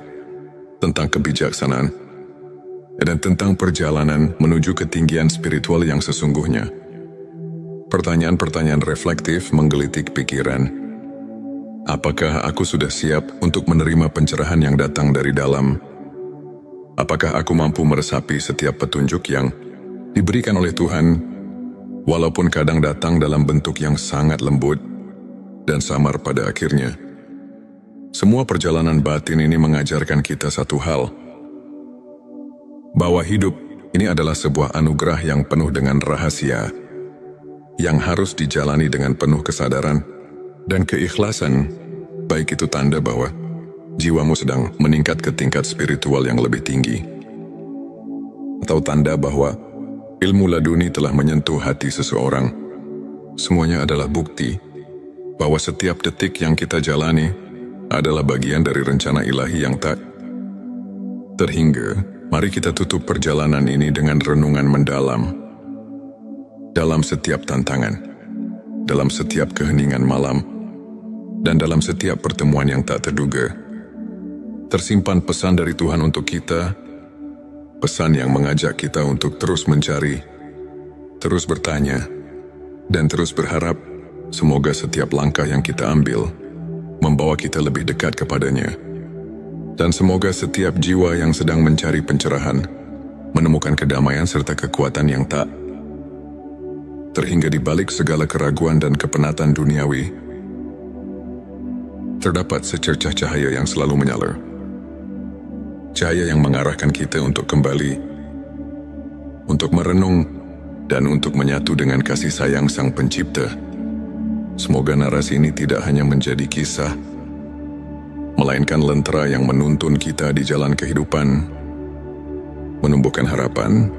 tentang kebijaksanaan, dan tentang perjalanan menuju ketinggian spiritual yang sesungguhnya. Pertanyaan-pertanyaan reflektif menggelitik pikiran. Apakah aku sudah siap untuk menerima pencerahan yang datang dari dalam? Apakah aku mampu meresapi setiap petunjuk yang diberikan oleh Tuhan, walaupun kadang datang dalam bentuk yang sangat lembut dan samar pada akhirnya? Semua perjalanan batin ini mengajarkan kita satu hal, bahwa hidup ini adalah sebuah anugerah yang penuh dengan rahasia, yang harus dijalani dengan penuh kesadaran dan keikhlasan, baik itu tanda bahwa jiwamu sedang meningkat ke tingkat spiritual yang lebih tinggi, atau tanda bahwa ilmu laduni telah menyentuh hati seseorang. Semuanya adalah bukti bahwa setiap detik yang kita jalani adalah bagian dari rencana ilahi yang tak terhingga. Mari kita tutup perjalanan ini dengan renungan mendalam. Dalam setiap tantangan, dalam setiap keheningan malam, dan dalam setiap pertemuan yang tak terduga, tersimpan pesan dari Tuhan untuk kita, pesan yang mengajak kita untuk terus mencari, terus bertanya, dan terus berharap. Semoga setiap langkah yang kita ambil membawa kita lebih dekat kepadanya. Dan semoga setiap jiwa yang sedang mencari pencerahan menemukan kedamaian serta kekuatan yang tak terhingga di balik segala keraguan dan kepenatan duniawi. Terdapat secercah cahaya yang selalu menyala. Cahaya yang mengarahkan kita untuk kembali untuk merenung, dan untuk menyatu dengan kasih sayang Sang Pencipta. Semoga narasi ini tidak hanya menjadi kisah, melainkan lentera yang menuntun kita di jalan kehidupan, menumbuhkan harapan,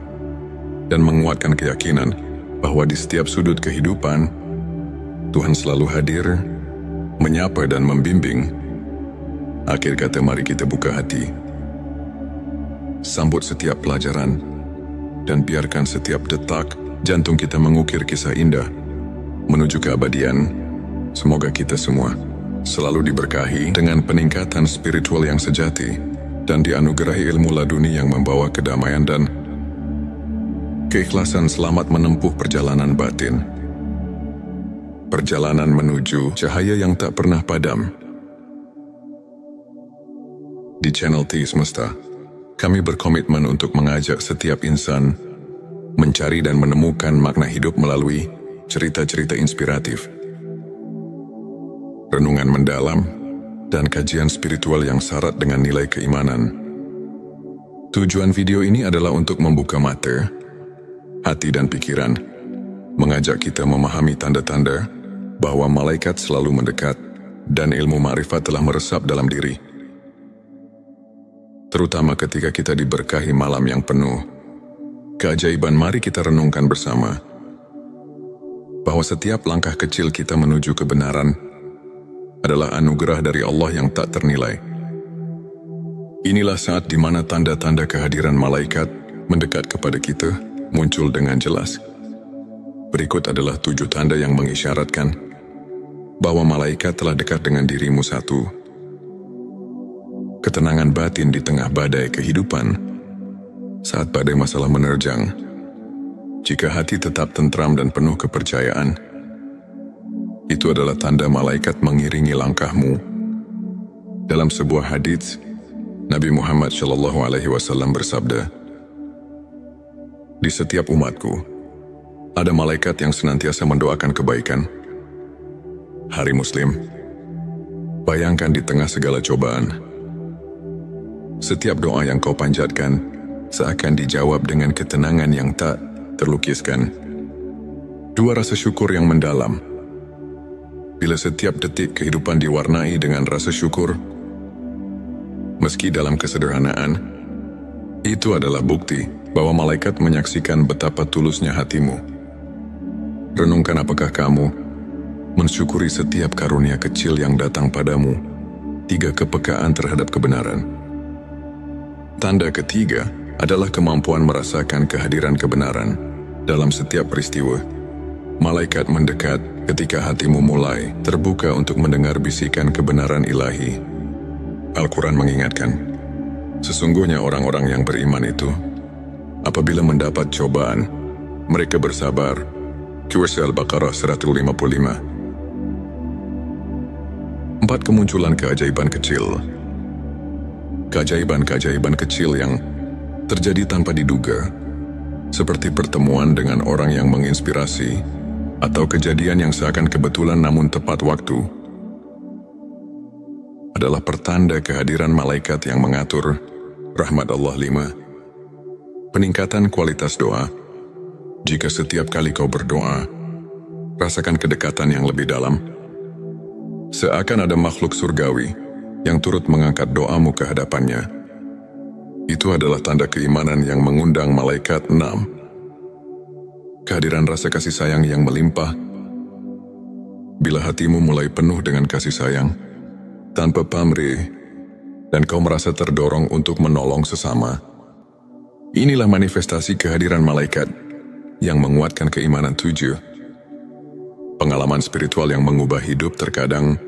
dan menguatkan keyakinan bahwa di setiap sudut kehidupan, Tuhan selalu hadir, menyapa dan membimbing. Akhir kata, mari kita buka hati, sambut setiap pelajaran, dan biarkan setiap detak jantung kita mengukir kisah indah menuju keabadian. Semoga kita semua selalu diberkahi dengan peningkatan spiritual yang sejati dan dianugerahi ilmu laduni yang membawa kedamaian dan keikhlasan selamat menempuh perjalanan batin. Perjalanan menuju cahaya yang tak pernah padam. Di channel T Semesta, kami berkomitmen untuk mengajak setiap insan mencari dan menemukan makna hidup melalui cerita-cerita inspiratif, renungan mendalam, dan kajian spiritual yang syarat dengan nilai keimanan. Tujuan video ini adalah untuk membuka mata, hati dan pikiran, mengajak kita memahami tanda-tanda bahwa malaikat selalu mendekat dan ilmu ma'rifat telah meresap dalam diri. Terutama ketika kita diberkahi malam yang penuh keajaiban, mari kita renungkan bersama bahwa setiap langkah kecil kita menuju kebenaran adalah anugerah dari Allah yang tak ternilai. Inilah saat di mana tanda-tanda kehadiran malaikat mendekat kepada kita muncul dengan jelas. Berikut adalah 7 tanda yang mengisyaratkan bahwa malaikat telah dekat dengan dirimu. 1. Ketenangan batin di tengah badai kehidupan. Saat badai masalah menerjang, jika hati tetap tentram dan penuh kepercayaan, itu adalah tanda malaikat mengiringi langkahmu. Dalam sebuah hadits, Nabi Muhammad SAW bersabda, "Di setiap umatku, ada malaikat yang senantiasa mendoakan kebaikan." Hari Muslim, bayangkan di tengah segala cobaan, setiap doa yang kau panjatkan seakan dijawab dengan ketenangan yang tak terlukiskan. 2. Rasa syukur yang mendalam. Bila setiap detik kehidupan diwarnai dengan rasa syukur, meski dalam kesederhanaan, itu adalah bukti bahwa malaikat menyaksikan betapa tulusnya hatimu. Renungkan, apakah kamu mensyukuri setiap karunia kecil yang datang padamu? 3. Kepekaan terhadap kebenaran. Tanda ketiga adalah kemampuan merasakan kehadiran kebenaran dalam setiap peristiwa. Malaikat mendekat ketika hatimu mulai terbuka untuk mendengar bisikan kebenaran ilahi. Al-Quran mengingatkan, sesungguhnya orang-orang yang beriman itu, apabila mendapat cobaan, mereka bersabar. Surah Al-Baqarah 155. 4. Kemunculan keajaiban kecil. Keajaiban-keajaiban kecil yang terjadi tanpa diduga, seperti pertemuan dengan orang yang menginspirasi, atau kejadian yang seakan kebetulan namun tepat waktu, adalah pertanda kehadiran malaikat yang mengatur rahmat Allah. 5. Peningkatan kualitas doa. Jika setiap kali kau berdoa, rasakan kedekatan yang lebih dalam, seakan ada makhluk surgawi yang turut mengangkat doamu ke hadapannya. Itu adalah tanda keimanan yang mengundang malaikat. 6. Kehadiran rasa kasih sayang yang melimpah. Bila hatimu mulai penuh dengan kasih sayang, tanpa pamrih, dan kau merasa terdorong untuk menolong sesama, inilah manifestasi kehadiran malaikat yang menguatkan keimanan. 7. Pengalaman spiritual yang mengubah hidup. Terkadang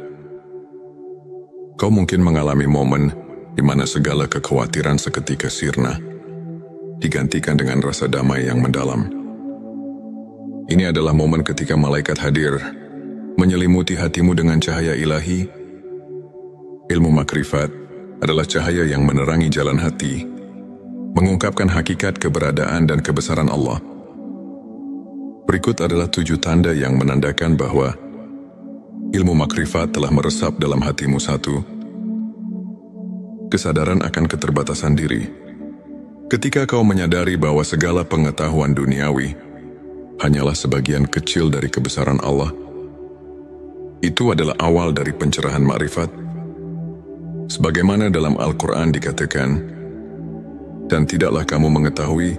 kau mungkin mengalami momen di mana segala kekhawatiran seketika sirna, digantikan dengan rasa damai yang mendalam. Ini adalah momen ketika malaikat hadir, menyelimuti hatimu dengan cahaya ilahi. Ilmu makrifat adalah cahaya yang menerangi jalan hati, mengungkapkan hakikat keberadaan dan kebesaran Allah. Berikut adalah 7 tanda yang menandakan bahwa ilmu makrifat telah meresap dalam hatimu. 1. Kesadaran akan keterbatasan diri. Ketika kau menyadari bahwa segala pengetahuan duniawi hanyalah sebagian kecil dari kebesaran Allah, itu adalah awal dari pencerahan makrifat. Sebagaimana dalam Al-Quran dikatakan, dan tidaklah kamu mengetahui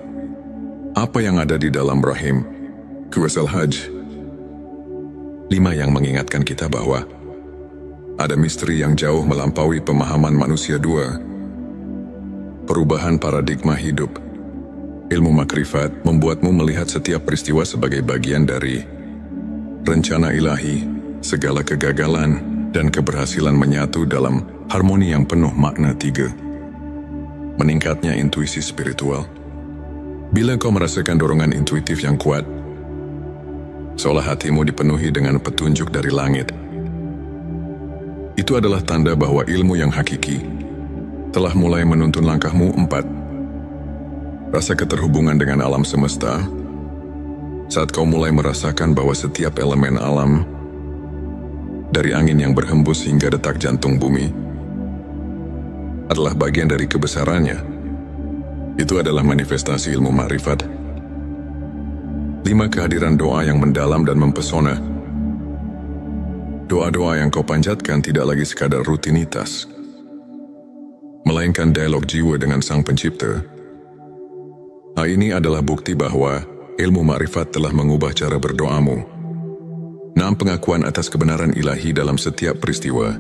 apa yang ada di dalam rahim. Surah Al-Hajj 5 yang mengingatkan kita bahwa ada misteri yang jauh melampaui pemahaman manusia. 2. Perubahan paradigma hidup. Ilmu makrifat membuatmu melihat setiap peristiwa sebagai bagian dari rencana ilahi. Segala kegagalan dan keberhasilan menyatu dalam harmoni yang penuh makna. 3. Meningkatnya intuisi spiritual. Bila kau merasakan dorongan intuitif yang kuat, seolah hatimu dipenuhi dengan petunjuk dari langit, itu adalah tanda bahwa ilmu yang hakiki telah mulai menuntun langkahmu. 4. Rasa keterhubungan dengan alam semesta. Saat kau mulai merasakan bahwa setiap elemen alam, dari angin yang berhembus hingga detak jantung bumi, adalah bagian dari kebesarannya, itu adalah manifestasi ilmu makrifat. 5. Kehadiran doa yang mendalam dan mempesona. Doa-doa yang kau panjatkan tidak lagi sekadar rutinitas, melainkan dialog jiwa dengan Sang Pencipta. Hal ini adalah bukti bahwa ilmu makrifat telah mengubah cara berdoamu. 6. Pengakuan atas kebenaran ilahi dalam setiap peristiwa.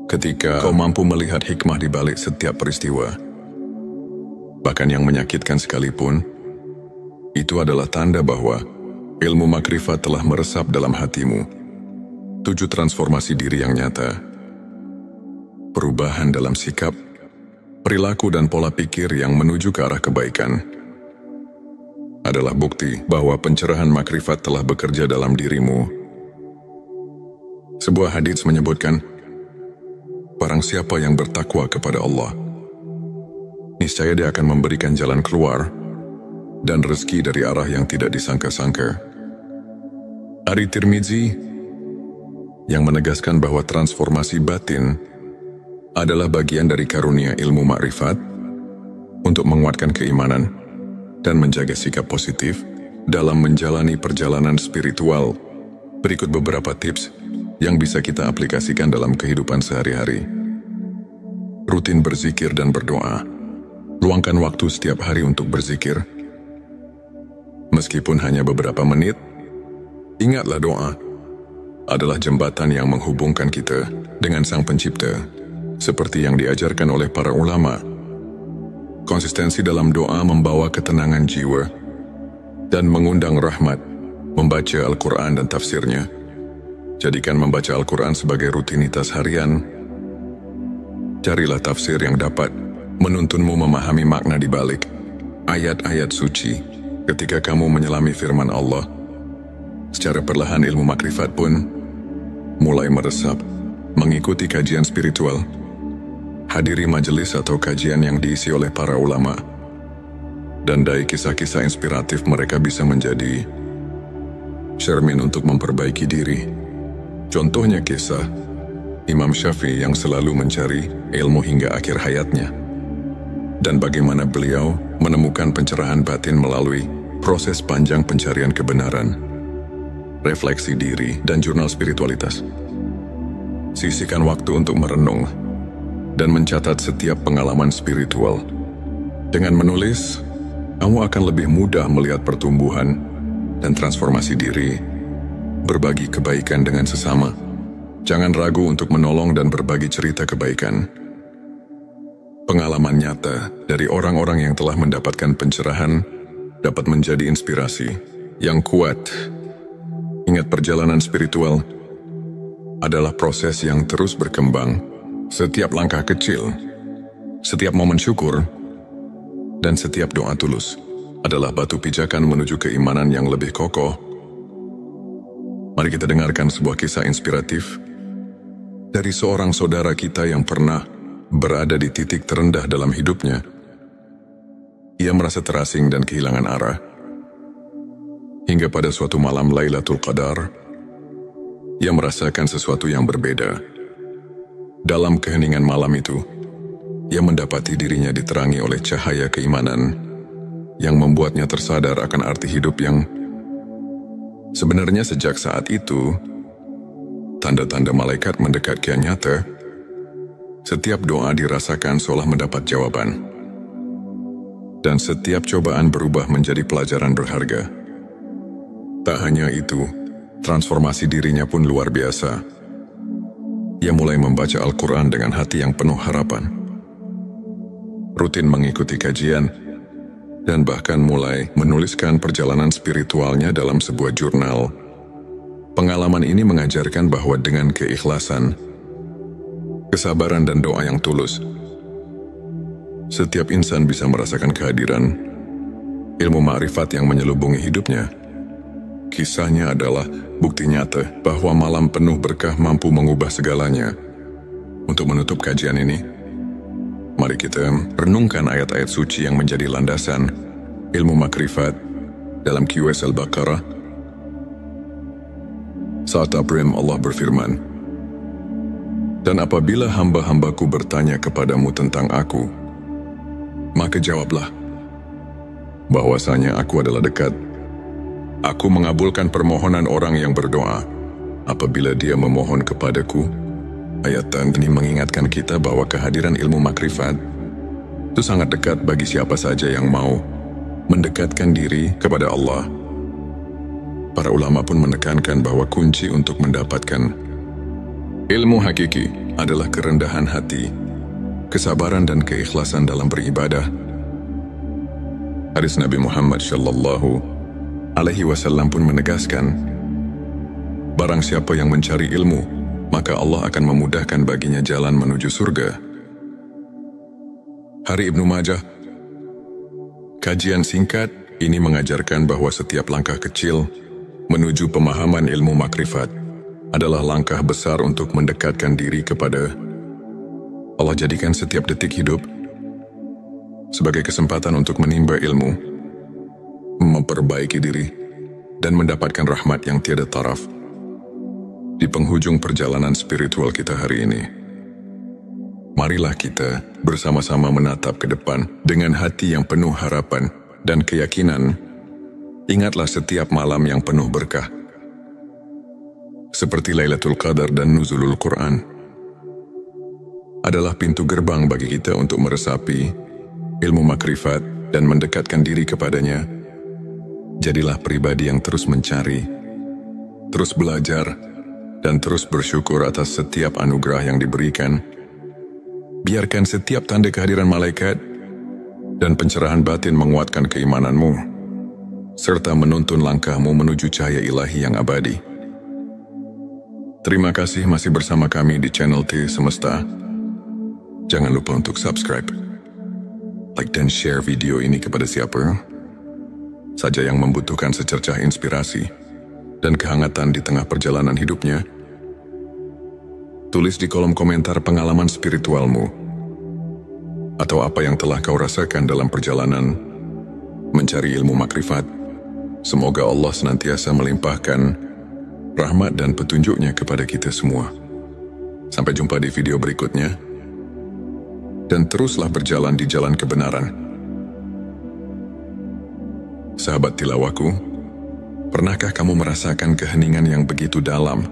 Ketika kau mampu melihat hikmah di balik setiap peristiwa, bahkan yang menyakitkan sekalipun, itu adalah tanda bahwa ilmu makrifat telah meresap dalam hatimu. 7. Transformasi diri yang nyata. Perubahan dalam sikap, perilaku dan pola pikir yang menuju ke arah kebaikan adalah bukti bahwa pencerahan makrifat telah bekerja dalam dirimu. Sebuah hadits menyebutkan, barang siapa yang bertakwa kepada Allah, niscaya dia akan memberikan jalan keluar dan rezeki dari arah yang tidak disangka-sangka. Ari Tirmizi yang menegaskan bahwa transformasi batin adalah bagian dari karunia ilmu makrifat untuk menguatkan keimanan dan menjaga sikap positif dalam menjalani perjalanan spiritual. Berikut beberapa tips yang bisa kita aplikasikan dalam kehidupan sehari-hari. Rutin berzikir dan berdoa. Luangkan waktu setiap hari untuk berzikir. Meskipun hanya beberapa menit, ingatlah doa adalah jembatan yang menghubungkan kita dengan Sang Pencipta, seperti yang diajarkan oleh para ulama. Konsistensi dalam doa membawa ketenangan jiwa dan mengundang rahmat. Membaca Al-Quran dan tafsirnya. Jadikan membaca Al-Quran sebagai rutinitas harian. Carilah tafsir yang dapat menuntunmu memahami makna di balik ayat-ayat suci. Ketika kamu menyelami firman Allah, secara perlahan ilmu makrifat pun mulai meresap. Mengikuti kajian spiritual. Hadiri majelis atau kajian yang diisi oleh para ulama. Dan dari kisah-kisah inspiratif mereka bisa menjadi cermin untuk memperbaiki diri. Contohnya kisah Imam Syafi'i yang selalu mencari ilmu hingga akhir hayatnya, dan bagaimana beliau menemukan pencerahan batin melalui proses panjang pencarian kebenaran, refleksi diri, dan jurnal spiritualitas. Sisihkan waktu untuk merenung dan mencatat setiap pengalaman spiritual. Dengan menulis, kamu akan lebih mudah melihat pertumbuhan dan transformasi diri. Berbagi kebaikan dengan sesama. Jangan ragu untuk menolong dan berbagi cerita kebaikan. Pengalaman nyata dari orang-orang yang telah mendapatkan pencerahan dapat menjadi inspirasi yang kuat. Ingat, perjalanan spiritual adalah proses yang terus berkembang. Setiap langkah kecil, setiap momen syukur, dan setiap doa tulus adalah batu pijakan menuju keimanan yang lebih kokoh. Mari kita dengarkan sebuah kisah inspiratif dari seorang saudara kita yang pernah berada di titik terendah dalam hidupnya. Ia merasa terasing dan kehilangan arah. Hingga pada suatu malam Lailatul Qadar, ia merasakan sesuatu yang berbeda. Dalam keheningan malam itu, ia mendapati dirinya diterangi oleh cahaya keimanan yang membuatnya tersadar akan arti hidup yang sebenarnya sejak saat itu, tanda-tanda malaikat mendekat kian nyata. Setiap doa dirasakan seolah mendapat jawaban. Dan setiap cobaan berubah menjadi pelajaran berharga. Tak hanya itu, transformasi dirinya pun luar biasa. Ia mulai membaca Al-Quran dengan hati yang penuh harapan. Rutin mengikuti kajian, dan bahkan mulai menuliskan perjalanan spiritualnya dalam sebuah jurnal. Pengalaman ini mengajarkan bahwa dengan keikhlasan, kesabaran dan doa yang tulus, setiap insan bisa merasakan kehadiran ilmu ma'rifat yang menyelubungi hidupnya. Kisahnya adalah bukti nyata bahwa malam penuh berkah mampu mengubah segalanya. Untuk menutup kajian ini, mari kita renungkan ayat-ayat suci yang menjadi landasan ilmu makrifat dalam QS Al-Baqarah. Saat Abrim Allah berfirman, "Dan apabila hamba-hambaku bertanya kepadamu tentang aku, maka jawablah, bahwasanya aku adalah dekat. Aku mengabulkan permohonan orang yang berdoa apabila dia memohon kepadaku." Ayat ini mengingatkan kita bahwa kehadiran ilmu makrifat itu sangat dekat bagi siapa saja yang mau mendekatkan diri kepada Allah. Para ulama pun menekankan bahwa kunci untuk mendapatkan ilmu hakiki adalah kerendahan hati, kesabaran dan keikhlasan dalam beribadah. Hadis Nabi Muhammad sallallahu alaihi wasallam pun menegaskan, barang siapa yang mencari ilmu, maka Allah akan memudahkan baginya jalan menuju surga. Hari Ibnu Majah. Kajian singkat ini mengajarkan bahwa setiap langkah kecil menuju pemahaman ilmu makrifat adalah langkah besar untuk mendekatkan diri kepada Allah. Jadikan setiap detik hidup sebagai kesempatan untuk menimba ilmu, memperbaiki diri, dan mendapatkan rahmat yang tiada taraf. Di penghujung perjalanan spiritual kita hari ini, marilah kita bersama-sama menatap ke depan dengan hati yang penuh harapan dan keyakinan. Ingatlah setiap malam yang penuh berkah, seperti Lailatul Qadar dan Nuzulul Quran, adalah pintu gerbang bagi kita untuk meresapi ilmu makrifat dan mendekatkan diri kepadanya. Jadilah pribadi yang terus mencari, terus belajar, dan terus bersyukur atas setiap anugerah yang diberikan. Biarkan setiap tanda kehadiran malaikat dan pencerahan batin menguatkan keimananmu, serta menuntun langkahmu menuju cahaya ilahi yang abadi. Terima kasih masih bersama kami di channel T Semesta. Jangan lupa untuk subscribe, like dan share video ini kepada siapa saja yang membutuhkan secercah inspirasi dan kehangatan di tengah perjalanan hidupnya. Tulis di kolom komentar pengalaman spiritualmu atau apa yang telah kau rasakan dalam perjalanan mencari ilmu makrifat. Semoga Allah senantiasa melimpahkan rahmat dan petunjuknya kepada kita semua. Sampai jumpa di video berikutnya, dan teruslah berjalan di jalan kebenaran. Sahabat tilawahku, pernahkah kamu merasakan keheningan yang begitu dalam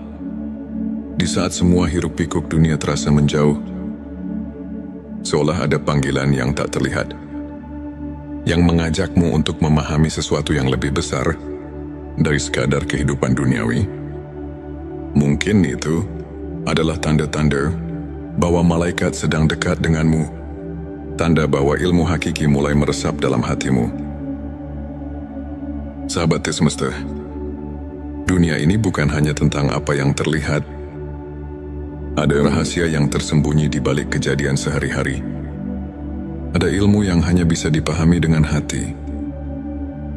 di saat semua hiruk-pikuk dunia terasa menjauh? Seolah ada panggilan yang tak terlihat, yang mengajakmu untuk memahami sesuatu yang lebih besar dari sekadar kehidupan duniawi. Mungkin itu adalah tanda-tanda bahwa malaikat sedang dekat denganmu, tanda bahwa ilmu hakiki mulai meresap dalam hatimu. Sahabat Semesta, dunia ini bukan hanya tentang apa yang terlihat. Ada rahasia yang tersembunyi di balik kejadian sehari-hari. Ada ilmu yang hanya bisa dipahami dengan hati,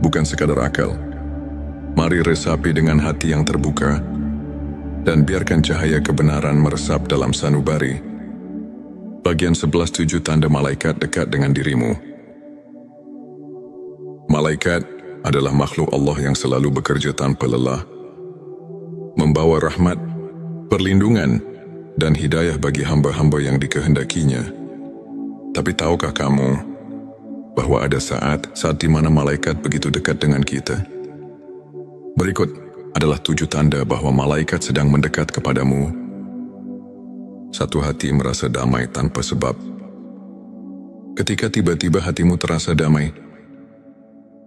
bukan sekadar akal. Mari resapi dengan hati yang terbuka, dan biarkan cahaya kebenaran meresap dalam sanubari. Bagian 11.7 tanda malaikat dekat dengan dirimu. Malaikat adalah makhluk Allah yang selalu bekerja tanpa lelah, membawa rahmat, perlindungan, dan hidayah bagi hamba-hamba yang dikehendakinya. Tapi tahukah kamu bahwa ada saat di mana malaikat begitu dekat dengan kita? Berikut adalah 7 tanda bahwa malaikat sedang mendekat kepadamu. 1. Hati merasa damai tanpa sebab. Ketika tiba-tiba hatimu terasa damai,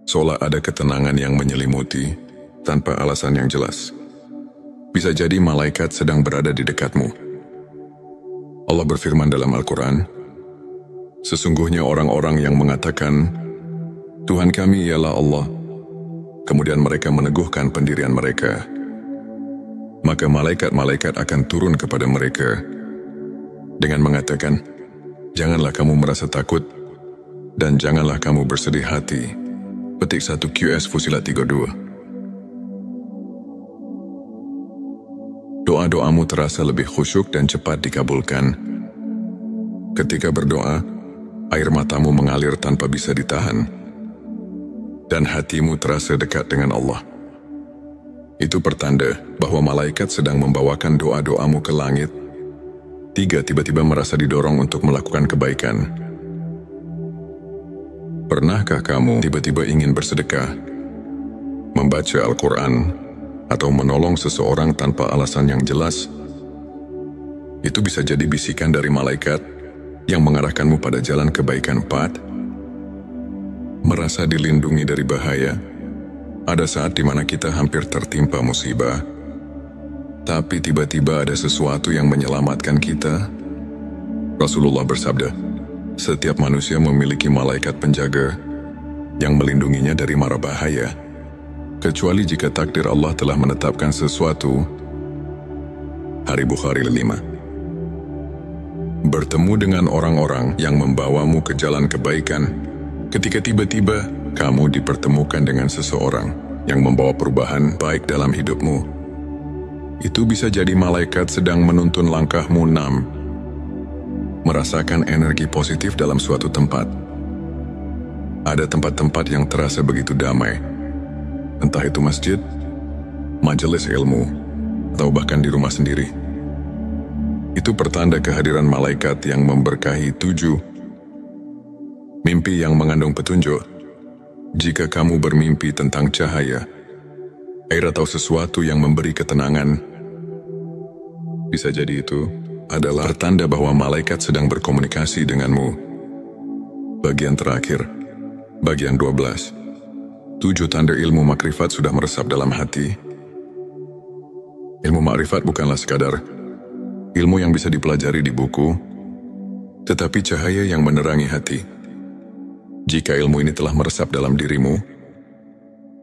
seolah ada ketenangan yang menyelimuti tanpa alasan yang jelas. Bisa jadi malaikat sedang berada di dekatmu. Allah berfirman dalam Al-Quran, sesungguhnya orang-orang yang mengatakan, Tuhan kami ialah Allah, kemudian mereka meneguhkan pendirian mereka, maka malaikat-malaikat akan turun kepada mereka dengan mengatakan, janganlah kamu merasa takut dan janganlah kamu bersedih hati. Petik 1 QS Fusilat 32. Doa-doamu terasa lebih khusyuk dan cepat dikabulkan. Ketika berdoa, air matamu mengalir tanpa bisa ditahan, dan hatimu terasa dekat dengan Allah. Itu pertanda bahwa malaikat sedang membawakan doa-doamu ke langit. 3. Tiba-tiba merasa didorong untuk melakukan kebaikan. Pernahkah kamu tiba-tiba ingin bersedekah, membaca Al-Quran, atau menolong seseorang tanpa alasan yang jelas? Itu bisa jadi bisikan dari malaikat yang mengarahkanmu pada jalan kebaikan. 4. Merasa dilindungi dari bahaya. Ada saat di mana kita hampir tertimpa musibah, tapi tiba-tiba ada sesuatu yang menyelamatkan kita. Rasulullah bersabda, setiap manusia memiliki malaikat penjaga yang melindunginya dari mara bahaya, kecuali jika takdir Allah telah menetapkan sesuatu. Hari Bukhari 5. Bertemu dengan orang-orang yang membawamu ke jalan kebaikan. Ketika tiba-tiba kamu dipertemukan dengan seseorang yang membawa perubahan baik dalam hidupmu, itu bisa jadi malaikat sedang menuntun langkahmu. 6. Merasakan energi positif dalam suatu tempat. Ada tempat-tempat yang terasa begitu damai, entah itu masjid, majelis ilmu, atau bahkan di rumah sendiri. Itu pertanda kehadiran malaikat yang memberkahi. 7. Mimpi yang mengandung petunjuk. Jika kamu bermimpi tentang cahaya, air atau sesuatu yang memberi ketenangan, bisa jadi itu adalah tanda bahwa malaikat sedang berkomunikasi denganmu. Bagian terakhir, bagian 12. 7 tanda ilmu makrifat sudah meresap dalam hati. Ilmu makrifat bukanlah sekadar ilmu yang bisa dipelajari di buku, tetapi cahaya yang menerangi hati. Jika ilmu ini telah meresap dalam dirimu,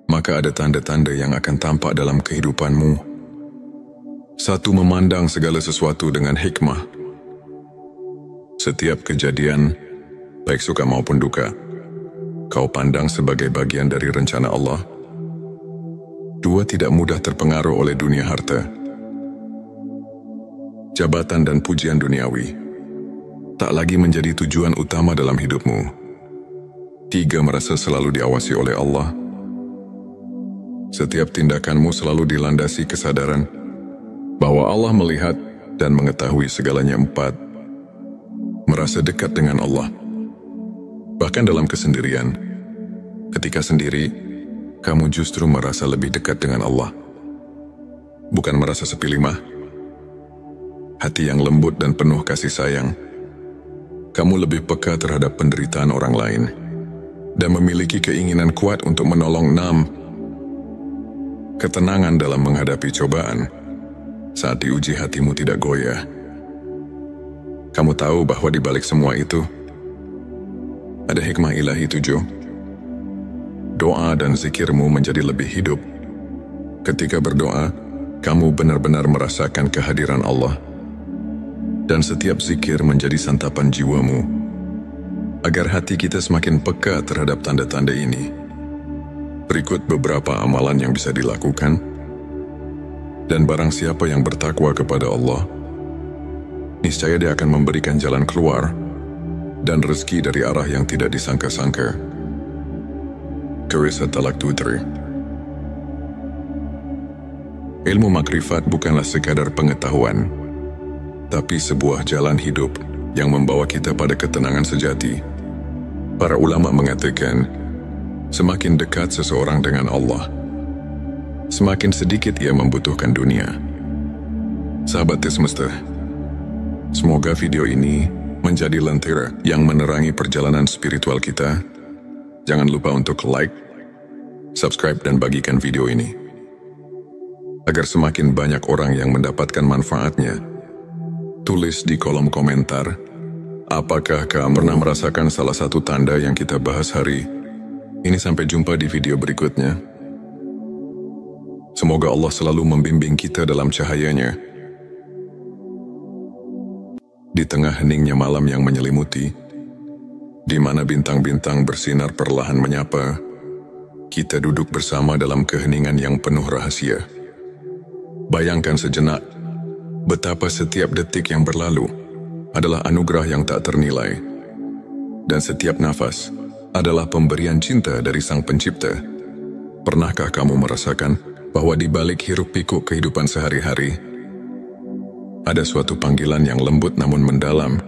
maka ada tanda-tanda yang akan tampak dalam kehidupanmu. 1. Memandang segala sesuatu dengan hikmah. Setiap kejadian, baik suka maupun duka, kau pandang sebagai bagian dari rencana Allah. 2. Tidak mudah terpengaruh oleh dunia harta, jabatan dan pujian duniawi. Tak lagi menjadi tujuan utama dalam hidupmu. 3. Merasa selalu diawasi oleh Allah. Setiap tindakanmu selalu dilandasi kesadaran bahwa Allah melihat dan mengetahui segalanya. 4. Merasa dekat dengan Allah. Bahkan dalam kesendirian, ketika sendiri, kamu justru merasa lebih dekat dengan Allah. Bukan merasa sepi limah, hati yang lembut dan penuh kasih sayang. Kamu lebih peka terhadap penderitaan orang lain dan memiliki keinginan kuat untuk menolong. 6. Ketenangan dalam menghadapi cobaan. Saat diuji hatimu tidak goyah. Kamu tahu bahwa di balik semua itu ada hikmah ilahi. 7. Doa dan zikirmu menjadi lebih hidup. Ketika berdoa, kamu benar-benar merasakan kehadiran Allah, dan setiap zikir menjadi santapan jiwamu. Agar hati kita semakin peka terhadap tanda-tanda ini, berikut beberapa amalan yang bisa dilakukan. Dan barang siapa yang bertakwa kepada Allah, niscaya dia akan memberikan jalan keluar dan rezeki dari arah yang tidak disangka-sangka. Kisah Talak 23. Ilmu makrifat bukanlah sekadar pengetahuan, tapi sebuah jalan hidup yang membawa kita pada ketenangan sejati. Para ulama mengatakan, semakin dekat seseorang dengan Allah, semakin sedikit ia membutuhkan dunia. Sahabat semesta, semoga video ini menjadi lentera yang menerangi perjalanan spiritual kita. Jangan lupa untuk like, subscribe, dan bagikan video ini, agar semakin banyak orang yang mendapatkan manfaatnya. Tulis di kolom komentar, apakah kamu pernah merasakan salah satu tanda yang kita bahas hari ini? Sampai jumpa di video berikutnya. Semoga Allah selalu membimbing kita dalam cahayanya. Di tengah heningnya malam yang menyelimuti, di mana bintang-bintang bersinar perlahan menyapa, kita duduk bersama dalam keheningan yang penuh rahasia. Bayangkan sejenak, betapa setiap detik yang berlalu adalah anugerah yang tak ternilai, dan setiap nafas adalah pemberian cinta dari Sang Pencipta. Pernahkah kamu merasakan bahwa di balik hiruk-pikuk kehidupan sehari-hari, ada suatu panggilan yang lembut namun mendalam,